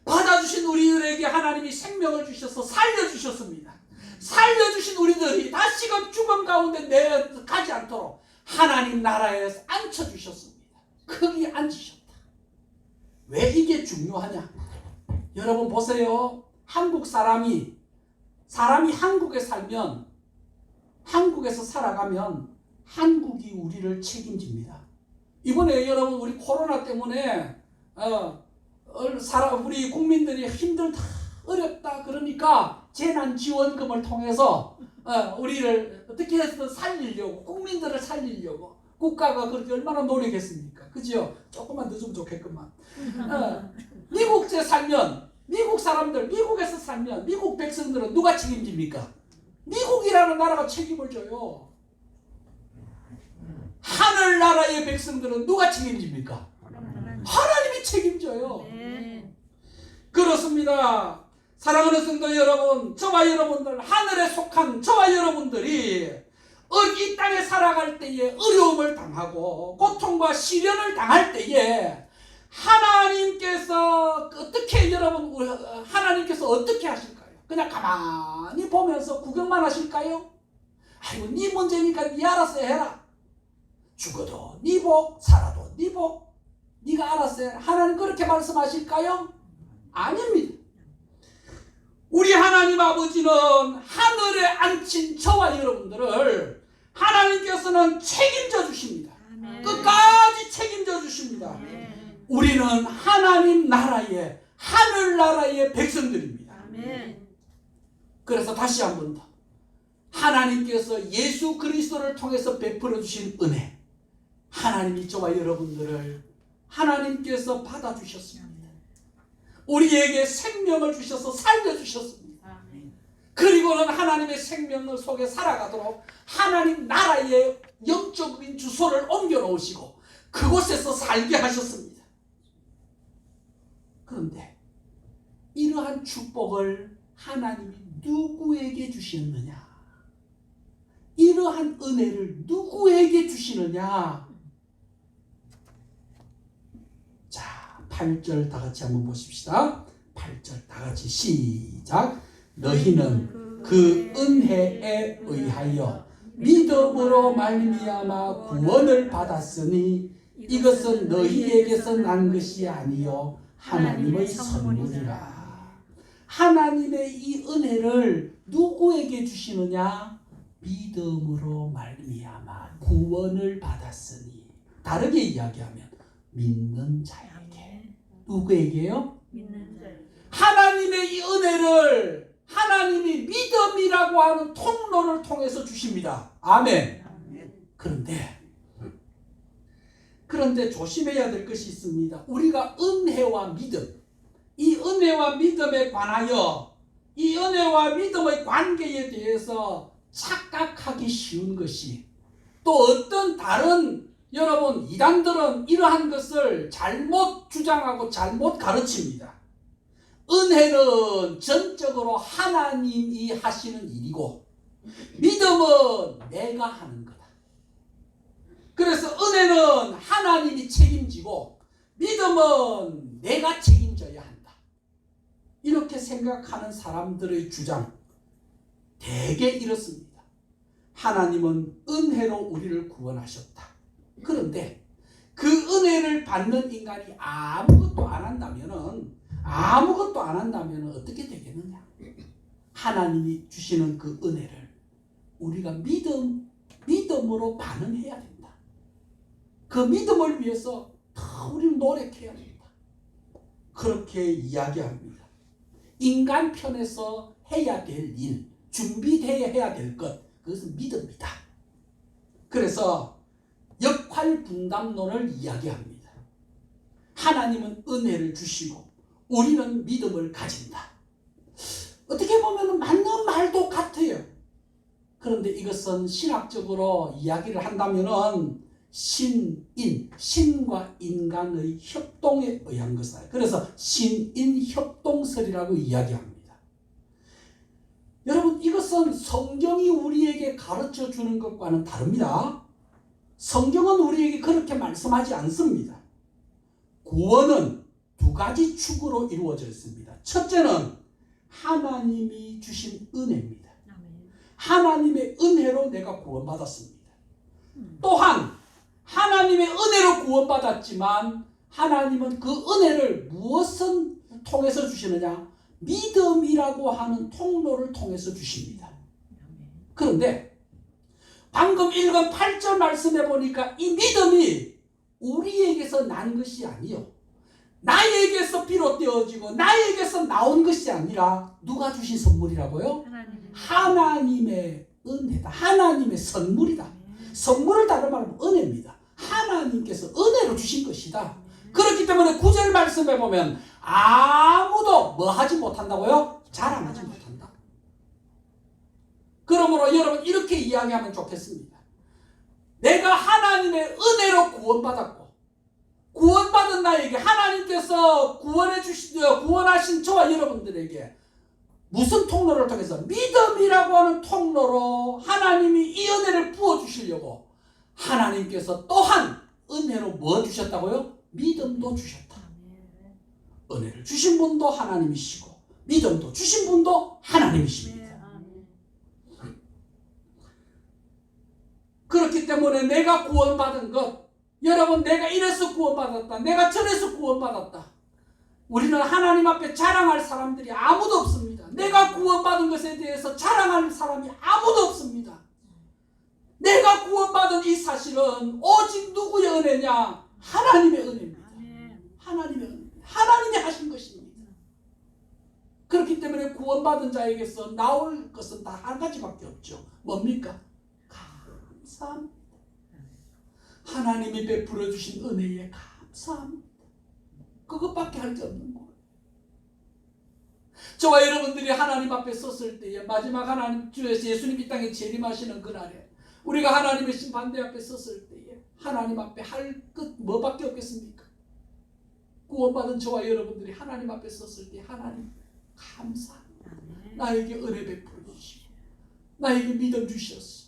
받아주신 우리들에게 하나님이 생명을 주셔서 살려주셨습니다. 살려주신 우리들이 다시금 죽음 가운데 내가지 않도록 하나님 나라에 앉혀주셨습니다. 거기에 앉으셨다. 왜 이게 중요하냐? 여러분 보세요. 한국 사람이 사람이 한국에 살면, 한국에서 살아가면 한국이 우리를 책임집니다. 이번에 여러분 우리 코로나 때문에 우리 국민들이 힘들다, 어렵다 그러니까 재난지원금을 통해서 우리를 어떻게 해서 살리려고, 국민들을 살리려고 국가가 그렇게 얼마나 노력했습니까? 그죠? 조금만 늦으면 좋겠구만. 미국에 살면, 미국 사람들, 미국에서 살면 미국 백성들은 누가 책임집니까? 미국이라는 나라가 책임을 져요. 하늘나라의 백성들은 누가 책임집니까? 하나님이 책임져요. 그렇습니다. 사랑하는 성도 여러분, 저와 여러분들, 하늘에 속한 저와 여러분들이 이 땅에 살아갈 때에 어려움을 당하고 고통과 시련을 당할 때에 하나님께서 어떻게 하나님께서 어떻게 하실까요? 그냥 가만히 보면서 구경만 하실까요? 아이고, 네 문제니까 네 알아서 해라. 죽어도 네 복, 살아도 네 복, 네가 알아서 해라. 하나님 그렇게 말씀하실까요? 아닙니다. 우리 하나님 아버지는 하늘에 앉힌 저와 여러분들을 하나님께서는 책임져 주십니다. 끝까지 책임져 주십니다. 우리는 하나님 나라의, 하늘나라의 백성들입니다. 그래서 다시 한 번 더, 하나님께서 예수 그리스도를 통해서 베풀어 주신 은혜, 하나님이 저와 여러분들을 하나님께서 받아주셨습니다. 우리에게 생명을 주셔서 살려주셨습니다. 그리고는 하나님의 생명 속에 살아가도록 하나님 나라의 영적인 주소를 옮겨 놓으시고 그곳에서 살게 하셨습니다. 그런데 이러한 축복을 하나님이 누구에게 주셨느냐? 이러한 은혜를 누구에게 주시느냐? 자, 8절 다 같이 한번 보십시다. 8절 다 같이 시작. 너희는 그 은혜에 의하여 믿음으로 말미암아 구원을 받았으니 이것은 너희에게서 난 것이 아니요 하나님의 선물이라. 하나님의 이 은혜를 누구에게 주시느냐? 믿음으로 말미암아 구원을 받았으니. 다르게 이야기하면 믿는 자에게. 누구에게요? 믿는 자. 하나님의 이 은혜를 하나님이 믿음이라고 하는 통로를 통해서 주십니다. 아멘. 그런데 조심해야 될 것이 있습니다. 우리가 은혜와 믿음, 이 은혜와 믿음에 관하여 이 은혜와 믿음의 관계에 대해서 착각하기 쉬운 것이, 또 어떤 다른 여러분 이단들은 이러한 것을 잘못 주장하고 잘못 가르칩니다. 은혜는 전적으로 하나님이 하시는 일이고 믿음은 내가 하는 거다. 그래서 은혜는 하나님이 책임지고 믿음은 내가 책임져야 한다. 이렇게 생각하는 사람들의 주장 대개 이렇습니다. 하나님은 은혜로 우리를 구원하셨다. 그런데 그 은혜를 받는 인간이 아무것도 안 한다면 어떻게 되겠느냐? 하나님이 주시는 그 은혜를 우리가 믿음으로 반응해야 된다. 그 믿음을 위해서 더 우리는 노력해야 된다. 그렇게 이야기합니다. 인간 편에서 해야 될 일, 준비되어야 해야 될 것, 그것은 믿음이다. 그래서 역할 분담론을 이야기합니다. 하나님은 은혜를 주시고 우리는 믿음을 가진다. 어떻게 보면 맞는 말도 같아요. 그런데 이것은 신학적으로 이야기를 한다면 신과 인간의 협동에 의한 것이다. 그래서 신인협동설이라고 이야기합니다. 여러분, 이것은 성경이 우리에게 가르쳐 주는 것과는 다릅니다. 성경은 우리에게 그렇게 말씀하지 않습니다. 구원은 두 가지 축으로 이루어져 있습니다. 첫째는 하나님이 주신 은혜입니다. 하나님의 은혜로 내가 구원받았습니다. 또한 하나님의 은혜로 구원받았지만 하나님은 그 은혜를 무엇을 통해서 주시느냐? 믿음이라고 하는 통로를 통해서 주십니다. 그런데 방금 읽은 8절 말씀해 보니까 이 믿음이 우리에게서 난 것이 아니요, 나에게서 비롯되어지고 나에게서 나온 것이 아니라 누가 주신 선물이라고요? 하나님의 은혜다. 하나님의 선물이다. 선물을 다른 말로 은혜입니다. 하나님께서 은혜로 주신 것이다. 그렇기 때문에 9절 말씀에 보면 아무도 뭐 하지 못한다고요? 자랑하지 못한다. 그러므로 여러분 이렇게 이야기하면 좋겠습니다. 내가 하나님의 은혜로 구원받았고, 구원받은 나에게 하나님께서 구원하신 저와 여러분들에게 무슨 통로를 통해서? 믿음이라고 하는 통로로 하나님이 이 은혜를 부어주시려고 하나님께서 또한 은혜로 뭐 주셨다고요? 믿음도 주셨다. 은혜를 주신 분도 하나님이시고 믿음도 주신 분도 하나님이십니다. 그렇기 때문에 내가 구원받은 것, 여러분 내가 이래서 구원받았다, 내가 저래서 구원받았다, 우리는 하나님 앞에 자랑할 사람들이 아무도 없습니다. 내가 구원받은 것에 대해서 자랑할 사람이 아무도 없습니다. 내가 구원받은 이 사실은 오직 누구의 은혜냐? 하나님의 은혜입니다. 하나님의 은혜, 하나님이 하신 것입니다. 그렇기 때문에 구원받은 자에게서 나올 것은 다 한 가지밖에 없죠. 뭡니까? 감사합니다. 하나님이 베풀어 주신 은혜에 감사합니다. 그것밖에 할 게 없는 거예요. 저와 여러분들이 하나님 앞에 섰을 때에, 마지막 하나님 주에서 예수님 이 땅에 재림하시는 그날에 우리가 하나님의 심판대 앞에 섰을 때에 하나님 앞에 할 것 뭐밖에 없겠습니까? 구원받은 저와 여러분들이 하나님 앞에 섰을 때 하나님 감사합니다. 나에게 은혜 베풀어 주시고 나에게 믿음 주셨어.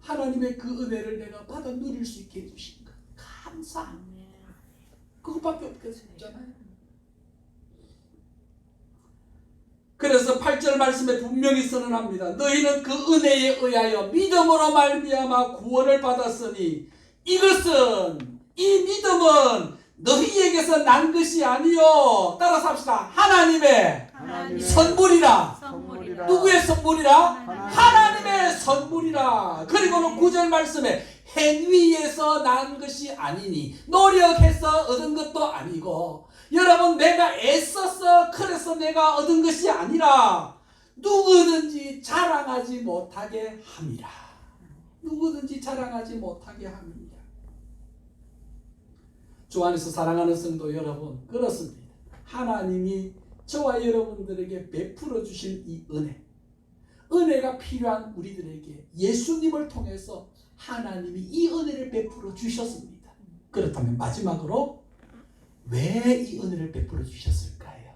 하나님의 그 은혜를 내가 받아 누릴 수 있게 해주신 것 감사합니다. 그것밖에 없겠잖아요. 그래서 8절 말씀에 분명히 선언합니다. 너희는 그 은혜에 의하여 믿음으로 말미암아 구원을 받았으니 이것은, 이 믿음은 너희에게서 난 것이 아니요, 따라서 합시다. 하나님의 선물이라. 누구의 선물이라? 하나님의 선물이라. 그리고는 9절 말씀에 행위에서 난 것이 아니니, 노력해서 얻은 것도 아니고, 여러분 내가 애써서 그래서 내가 얻은 것이 아니라 누구든지 자랑하지 못하게 함이라. 누구든지 자랑하지 못하게 함이라. 주 안에서 사랑하는 성도 여러분, 그렇습니다. 하나님이 저와 여러분들에게 베풀어 주신 이 은혜가 필요한 우리들에게 예수님을 통해서 하나님이 이 은혜를 베풀어 주셨습니다. 그렇다면 마지막으로 왜 이 은혜를 베풀어 주셨을까요?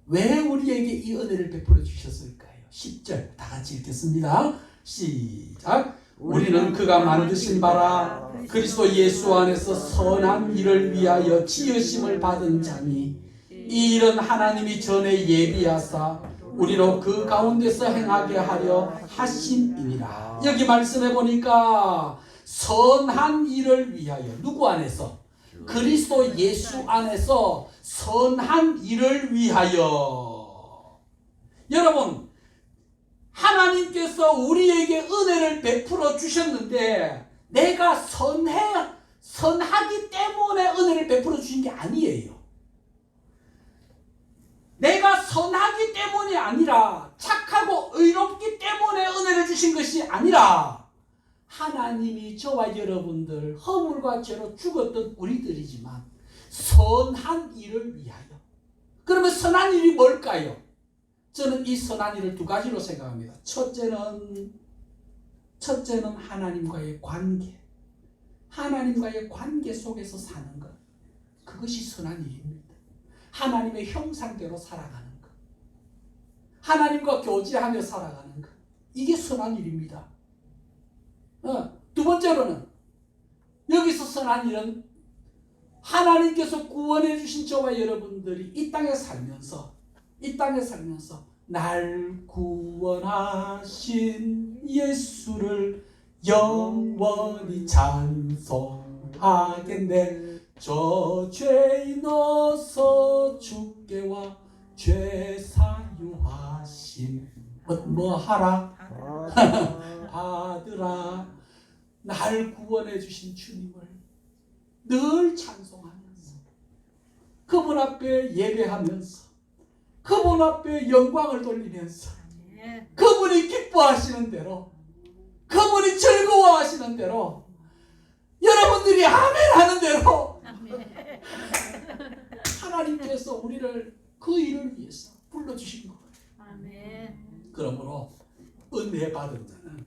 왜 우리에게 이 은혜를 베풀어 주셨을까요? 10절 다 같이 읽겠습니다. 시작. 우리는 그가 만드신 바라 그리스도 예수 안에서 선한 일을 위하여 지으심을 받은 자니, 이 일은 하나님이 전에 예비하사 우리로 그 가운데서 행하게 하려 하심이니라. 여기 말씀해 보니까 선한 일을 위하여, 누구 안에서? 그리스도 예수 안에서 선한 일을 위하여. 여러분, 하나님께서 우리에게 은혜를 베풀어 주셨는데 내가 선하기 때문에 은혜를 베풀어 주신 게 아니에요. 내가 선하기 때문이 아니라, 착하고 의롭기 때문에 은혜를 주신 것이 아니라, 하나님이 저와 여러분들 허물과 죄로 죽었던 우리들이지만 선한 일을 위하여. 그러면 선한 일이 뭘까요? 저는 이 선한 일을 두 가지로 생각합니다. 첫째는 하나님과의 관계. 하나님과의 관계 속에서 사는 것. 그것이 선한 일입니다. 하나님의 형상대로 살아가는 것. 하나님과 교제하며 살아가는 것. 이게 선한 일입니다. 두 번째로는, 여기서 선한 일은 하나님께서 구원해 주신 저와 여러분들이 이 땅에 살면서 날 구원하신 예수를 영원히 찬송하겠네. 저 죄인 어서 주께 와 죄 사유하심 뭐 하라? 받으라. 날 구원해 주신 주님을 늘 찬송하면서 그분 앞에 예배하면서 그분 앞에 영광을 돌리면서 그분이 기뻐하시는 대로 그분이 즐거워하시는 대로 여러분들이 아멘 하는 대로 하나님께서 우리를 그 일을 위해서 불러주신 거예요. 그러므로 은혜 받은 자는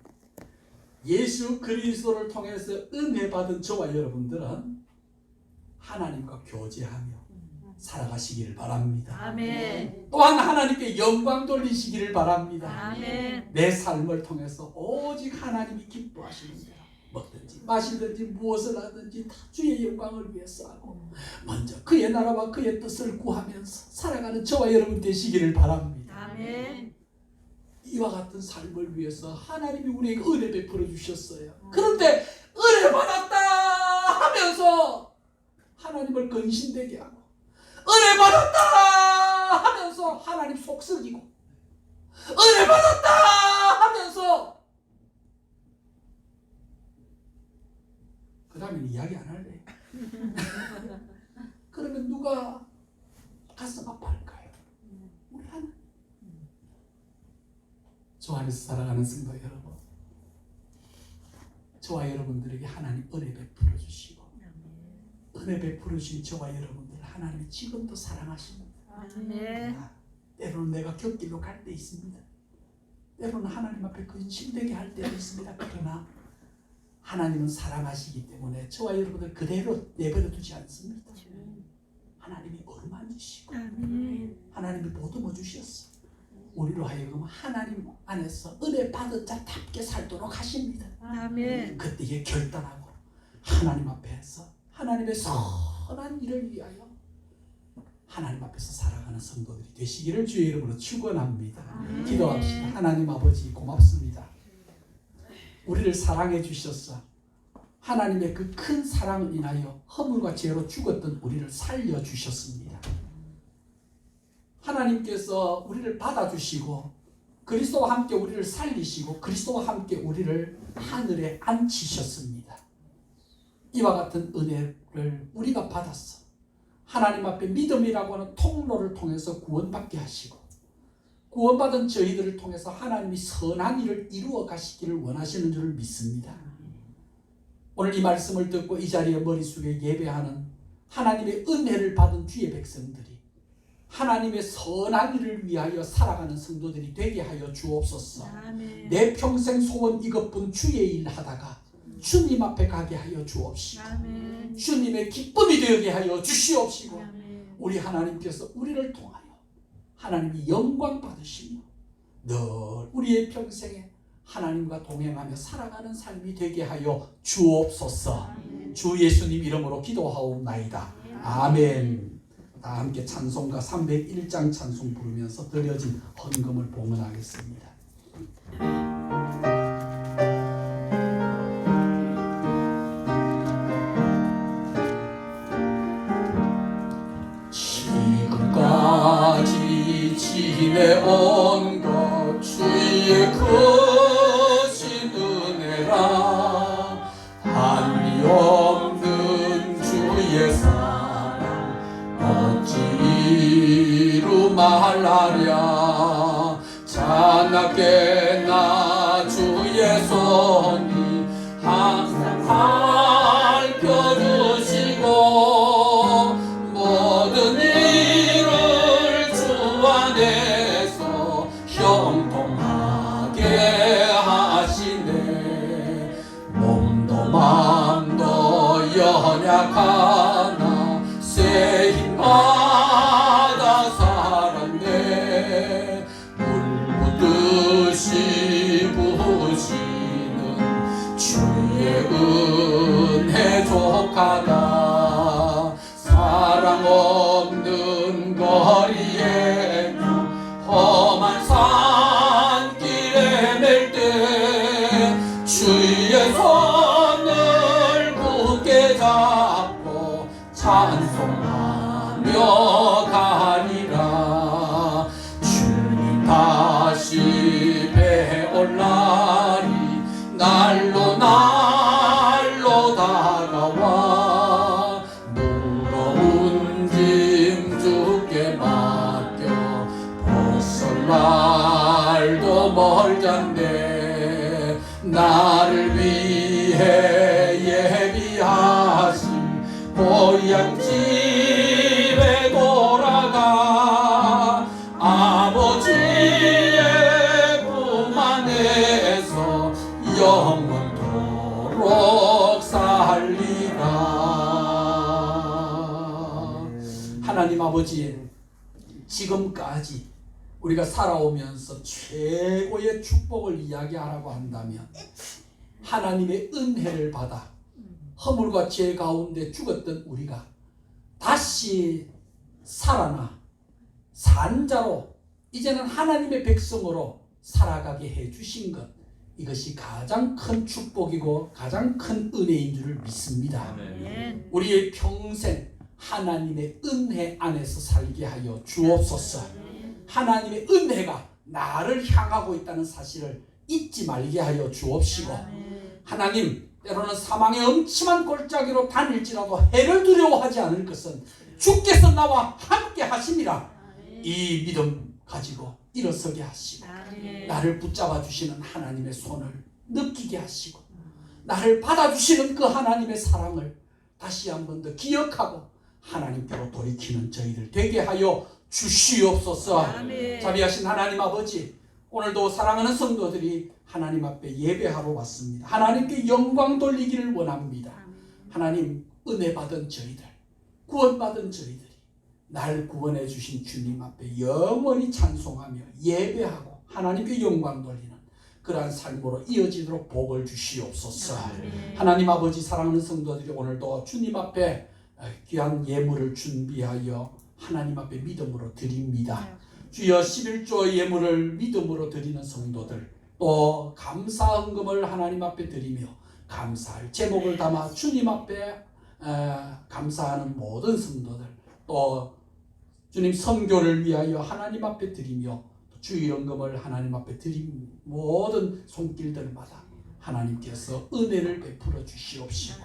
예수 그리스도를 통해서 은혜 받은 저와 여러분들은 하나님과 교제하며 살아가시기를 바랍니다. 아멘. 또한 하나님께 영광 돌리시기를 바랍니다. 아멘. 내 삶을 통해서 오직 하나님이 기뻐하시는 대로 먹든지 마시든지 무엇을 하든지 다 주의 영광을 위해서 하고 먼저 그의 나라와 그의 뜻을 구하면서 살아가는 저와 여러분 되시기를 바랍니다. 아멘. 이와 같은 삶을 위해서 하나님이 우리에게 은혜 베풀어 주셨어요. 그런데 은혜 받았다 하면서 하나님을 근심되게 하고 은혜 받았다 하면서 하나님 속썩이고 은혜 받았다 하면서 그 다음에 이야기 안 할래. 그러면 누가 가슴 아파할까요? 우리 하나님. 저 안에서 살아가는 성도 여러분, 저와 여러분들에게 하나님 은혜 베풀어 주시고 은혜 베풀어 주신 저와 여러분들 하나님이 지금도 사랑하십니다. 아멘. 때로는 내가 곁길로 갈 때 있습니다. 때로는 하나님 앞에 근심되게 할 때도 있습니다. 그러나 하나님은 사랑하시기 때문에 저와 여러분들 그대로 내버려 두지 않습니다. 하나님이 어루만지시고 하나님이 보듬어 주셨어. 우리로 하여금 하나님 안에서 은혜 받은 자답게 살도록 하십니다. 아멘. 그때에 결단하고 하나님 앞에서 하나님의 선한 일을 위하여 하나님 앞에서 살아가는 성도들이 되시기를 주의 이름으로 축원합니다. 기도합시다. 하나님 아버지 고맙습니다. 우리를 사랑해 주셔서 하나님의 그 큰 사랑을 인하여 허물과 죄로 죽었던 우리를 살려 주셨습니다. 하나님께서 우리를 받아주시고 그리스도와 함께 우리를 살리시고 그리스도와 함께 우리를 하늘에 앉히셨습니다. 이와 같은 은혜를 우리가 받았어 하나님 앞에 믿음이라고 하는 통로를 통해서 구원받게 하시고 구원받은 저희들을 통해서 하나님이 선한 일을 이루어 가시기를 원하시는 줄을 믿습니다. 오늘 이 말씀을 듣고 이 자리에 머릿속에 예배하는 하나님의 은혜를 받은 주의 백성들이 하나님의 선한 일을 위하여 살아가는 성도들이 되게 하여 주옵소서. 아멘. 내 평생 소원 이것뿐 주의 일 하다가 주님 앞에 가게 하여 주옵시고 아멘. 주님의 기쁨이 되게 하여 주시옵시고 아멘. 우리 하나님께서 우리를 통하여 하나님이 영광 받으시며 늘 우리의 평생에 하나님과 동행하며 살아가는 삶이 되게 하여 주옵소서. 주 예수님 이름으로 기도하옵나이다. 아멘. 다 함께 찬송가 301장 찬송 부르면서 드려진 헌금을 봉헌하겠습니다. 지금까지 지내온 것 주의 크신 은혜라 한이 없는 주의 사랑 어찌 이루 말하랴 자나게 나 주의 손이 항상 살펴주시고 모든 일을 주 안에서 형통하게 하시네 몸도 마음도 연약하나 새 힘받아 살았네 물묻듯이 부으시는 주의 은혜 족하다 사랑 없는 거리에 험한 산길에 맬 때 주의 손을 굳게 잡고 찬송하며 가리라 살리라. 하나님 아버지, 지금까지 우리가 살아오면서 최고의 축복을 이야기하라고 한다면 하나님의 은혜를 받아 허물과 죄 가운데 죽었던 우리가 다시 살아나 산자로 이제는 하나님의 백성으로 살아가게 해주신 것, 이것이 가장 큰 축복이고 가장 큰 은혜인 줄을 믿습니다. 아멘. 우리의 평생 하나님의 은혜 안에서 살게 하여 주옵소서. 하나님의 은혜가 나를 향하고 있다는 사실을 잊지 말게 하여 주옵시고, 하나님, 때로는 사망의 엄침한 골짜기로 다닐지라도 해를 두려워하지 않을 것은 주께서 나와 함께 하심이라. 이 믿음 가지고 일어서게 하시고, 나를 붙잡아 주시는 하나님의 손을 느끼게 하시고, 나를 받아주시는 그 하나님의 사랑을 다시 한 번 더 기억하고 하나님께로 돌이키는 저희들 되게 하여 주시옵소서. 아멘. 자비하신 하나님 아버지, 오늘도 사랑하는 성도들이 하나님 앞에 예배하러 왔습니다. 하나님께 영광 돌리기를 원합니다. 하나님, 은혜 받은 저희들, 구원받은 저희들이 날 구원해 주신 주님 앞에 영원히 찬송하며 예배하고 하나님께 영광 돌리는 그러한 삶으로 이어지도록 복을 주시옵소서. 하나님 아버지, 사랑하는 성도들이 오늘도 주님 앞에 귀한 예물을 준비하여 하나님 앞에 믿음으로 드립니다. 주여, 11조 예물을 믿음으로 드리는 성도들, 또 감사 헌금을 하나님 앞에 드리며 감사할 제목을 담아 주님 앞에 감사하는 모든 성도들, 또 주님 선교를 위하여 하나님 앞에 드리며 주일헌금을 하나님 앞에 드린 모든 손길들마다 하나님께서 은혜를 베풀어 주시옵시고,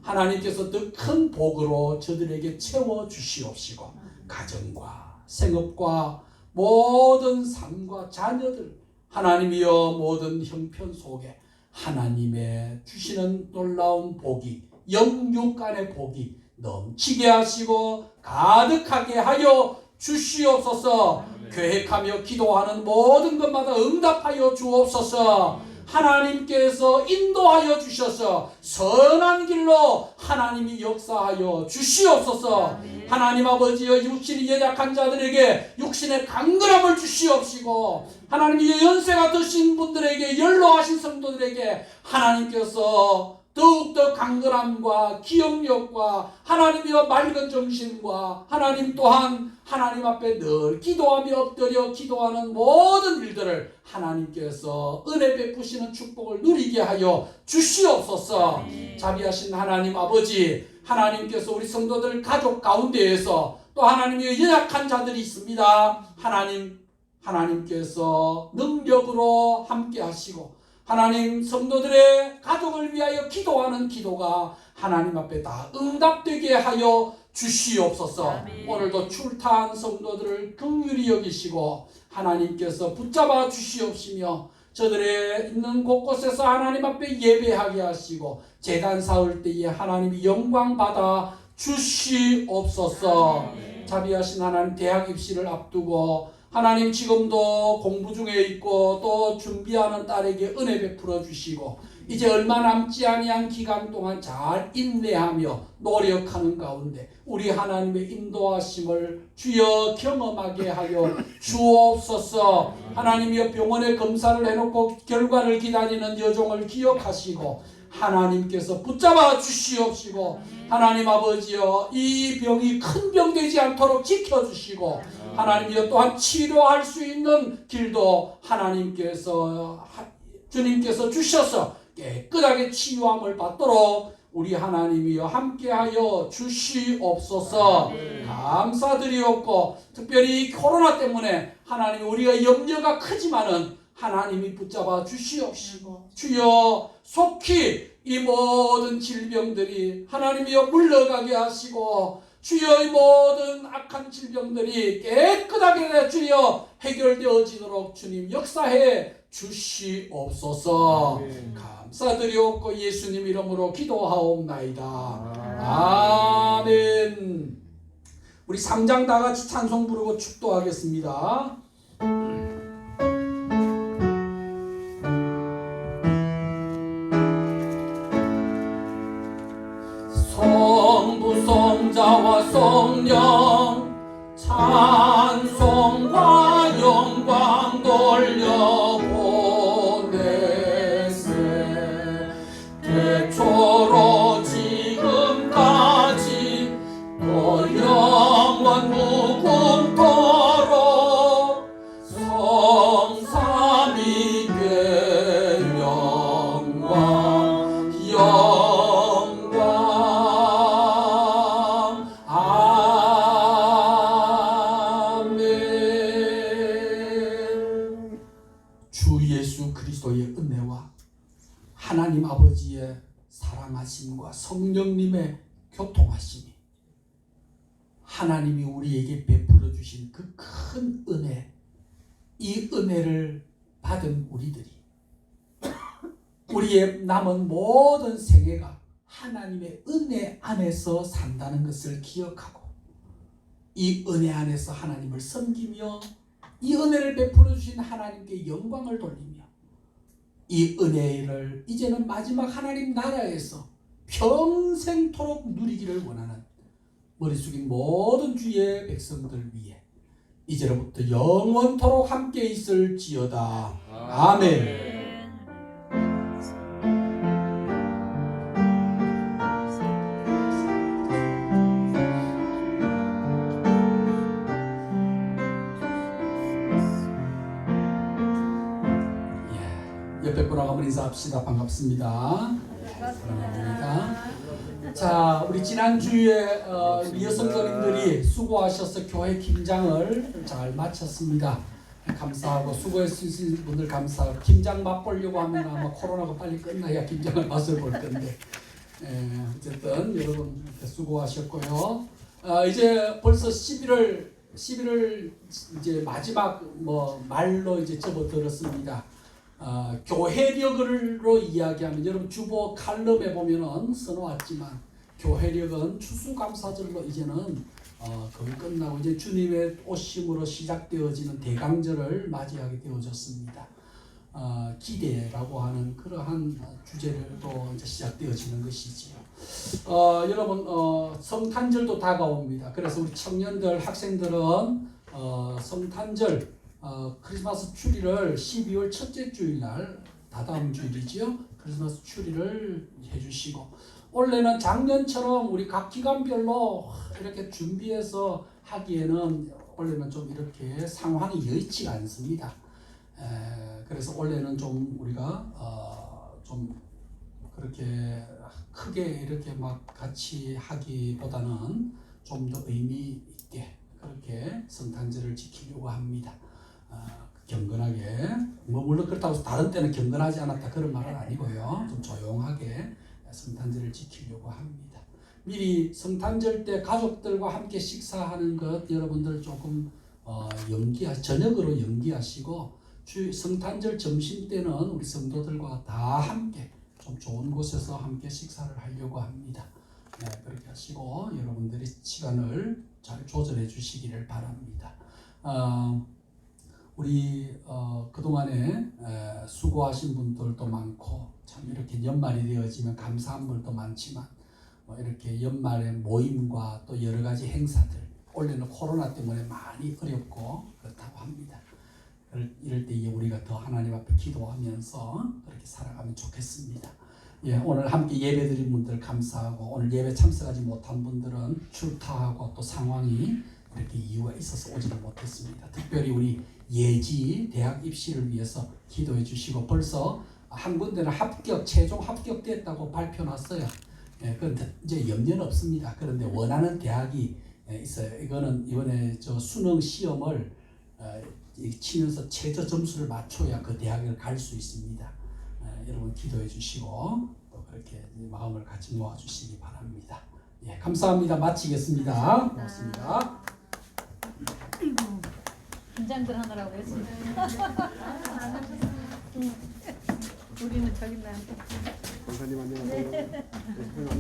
하나님께서 더 큰 복으로 저들에게 채워 주시옵시고, 가정과 생업과 모든 삶과 자녀들, 하나님이여 모든 형편 속에 하나님의 주시는 놀라운 복이, 영육간의 복이 넘치게 하시고 가득하게 하여 주시옵소서. 계획하며 기도하는 모든 것마다 응답하여 주옵소서. 하나님께서 인도하여 주셔서 선한 길로 하나님이 역사하여 주시옵소서. 하나님 아버지여, 육신이 연약한 자들에게 육신의 강건함을 주시옵시고, 하나님이 연세가 드신 분들에게, 연로하신 성도들에게 하나님께서 더욱더 강건함과 기억력과 하나님이여 맑은 정신과, 하나님 또한 하나님 앞에 늘 기도하며 엎드려 기도하는 모든 일들을 하나님께서 은혜 베푸시는 축복을 누리게 하여 주시옵소서. 자비하신 하나님 아버지, 하나님께서 우리 성도들 가족 가운데에서 또 하나님의 연약한 자들이 있습니다. 하나님께서 능력으로 함께 하시고, 하나님, 성도들의 가족을 위하여 기도하는 기도가 하나님 앞에 다 응답되게 하여 주시옵소서. 오늘도 출타한 성도들을 긍휼히 여기시고 하나님께서 붙잡아 주시옵시며, 저들의 있는 곳곳에서 하나님 앞에 예배하게 하시고 제단 사을 때에 하나님이 영광 받아 주시옵소서. 자비하신 하나님, 대학 입시를 앞두고 하나님 지금도 공부 중에 있고 또 준비하는 딸에게 은혜 베풀어 주시고, 이제 얼마 남지 아니한 기간 동안 잘 인내하며 노력하는 가운데 우리 하나님의 인도하심을 주여 경험하게 하여 주옵소서. 하나님이여, 병원에 검사를 해놓고 결과를 기다리는 여종을 기억하시고 하나님께서 붙잡아 주시옵시고, 하나님 아버지여, 이 병이 큰 병 되지 않도록 지켜주시고, 하나님이여 또한 치료할 수 있는 길도 주님께서 주셔서 깨끗하게 치유함을 받도록 우리 하나님이여 함께하여 주시옵소서. 감사드리옵고, 특별히 코로나 때문에 하나님 우리가 염려가 크지만은 하나님이 붙잡아 주시옵시고, 주여 속히 이 모든 질병들이 하나님이여 물러가게 하시고, 주여 이 모든 악한 질병들이 깨끗하게 주여 해결되어지도록 주님 역사해 주시옵소서. 감사드리옵고 예수님 이름으로 기도하옵나이다. 아멘. 우리 3장 다 같이 찬송 부르고 축도하겠습니다. 성자와 성령 찬송과 영광 돌려보내세. 태초로 지금까지 또 영원 무궁토록 성삼위께 영광 영광. 아멘. 주 예수 그리스도의 은혜와 하나님 아버지의 사랑하심과 성령님의 교통하심이, 하나님이 우리에게 베풀어 주신 그 큰 은혜, 이 은혜를 받은 우리들이 우리의 남은 모든 생애가 하나님의 은혜 안에서 산다는 것을 기억하고, 이 은혜 안에서 하나님을 섬기며 이 은혜를 베풀어 주신 하나님께 영광을 돌리며, 이 은혜를 이제는 마지막 하나님 나라에서 평생토록 누리기를 원하는 머리 숙인 모든 주의 백성들 위해 이제로부터 영원토록 함께 있을지어다. 아멘. 옆에 분하고 한번 인사합시다. 반갑습니다. 반갑습니다. 자, 우리 지난주에 우리 여성교인들이 수고하셔서 교회 김장을 잘 마쳤습니다. 감사하고 수고해주신 분들 감사하고, 김장 맛보려고 하면 아마 코로나가 빨리 끝나야 김장을 맛을 볼 건데, 어쨌든 여러분 수고하셨고요. 이제 벌써 11월 이제 마지막 말로 이제 접어들었습니다. 교회력으로 이야기하면, 여러분 주보 칼럼에 보면은 써놓았지만 교회력은 추수감사절로 이제는 거의 끝나고 이제 주님의 오심으로 시작되어지는 대강절을 맞이하게 되어졌습니다. 기대라고 하는 그러한 주제로 이제 시작되어지는 것이지요. 여러분 성탄절도 다가옵니다. 그래서 우리 청년들, 학생들은 성탄절 크리스마스 추리를 12월 첫째 주일날, 다다음 주일이지요. 크리스마스 추리를 해주시고, 원래는 작년처럼 우리 각 기관별로 이렇게 준비해서 하기에는 원래는 좀 이렇게 상황이 여의치가 않습니다. 그래서 원래는 좀 우리가 좀 그렇게 크게 이렇게 막 같이 하기보다는 좀 더 의미 있게 그렇게 성탄절을 지키려고 합니다. 경건하게, 물론 그렇다고 해서 다른 때는 경건하지 않았다 그런 말은 아니고요. 좀 조용하게 성탄절을 지키려고 합니다. 미리 성탄절 때 가족들과 함께 식사하는 것 여러분들 조금 저녁으로 연기하시고, 성탄절 점심 때는 우리 성도들과 다 함께 좀 좋은 곳에서 함께 식사를 하려고 합니다. 그렇게 하시고 여러분들이 시간을 잘 조절해 주시기를 바랍니다. 우리 그동안에 수고하신 분들도 많고, 참 이렇게 연말이 되어지면 감사한 분도 많지만, 이렇게 연말에 모임과 또 여러 가지 행사들, 올해는 코로나 때문에 많이 어렵고 그렇다고 합니다. 이럴 때 우리가 더 하나님 앞에 기도하면서 그렇게 살아가면 좋겠습니다. 오늘 함께 예배드린 분들 감사하고, 오늘 예배 참석하지 못한 분들은 출타하고 또 상황이 이렇게 이유가 있어서 오지는 못했습니다. 특별히 우리 예지 대학 입시를 위해서 기도해 주시고, 벌써 한 군데는 최종 합격됐다고 발표났어요. 그런데 이제 염려는 없습니다. 그런데 원하는 대학이 있어요. 이거는 이번에 수능 시험을 치면서 최저 점수를 맞춰야 그 대학을 갈 수 있습니다. 여러분 기도해 주시고 또 그렇게 마음을 같이 모아 주시기 바랍니다. 감사합니다. 마치겠습니다. 고맙습니다. 긴장들 하느라고 했습니다. 우리는 저기 나. 권사님 안녕하세요.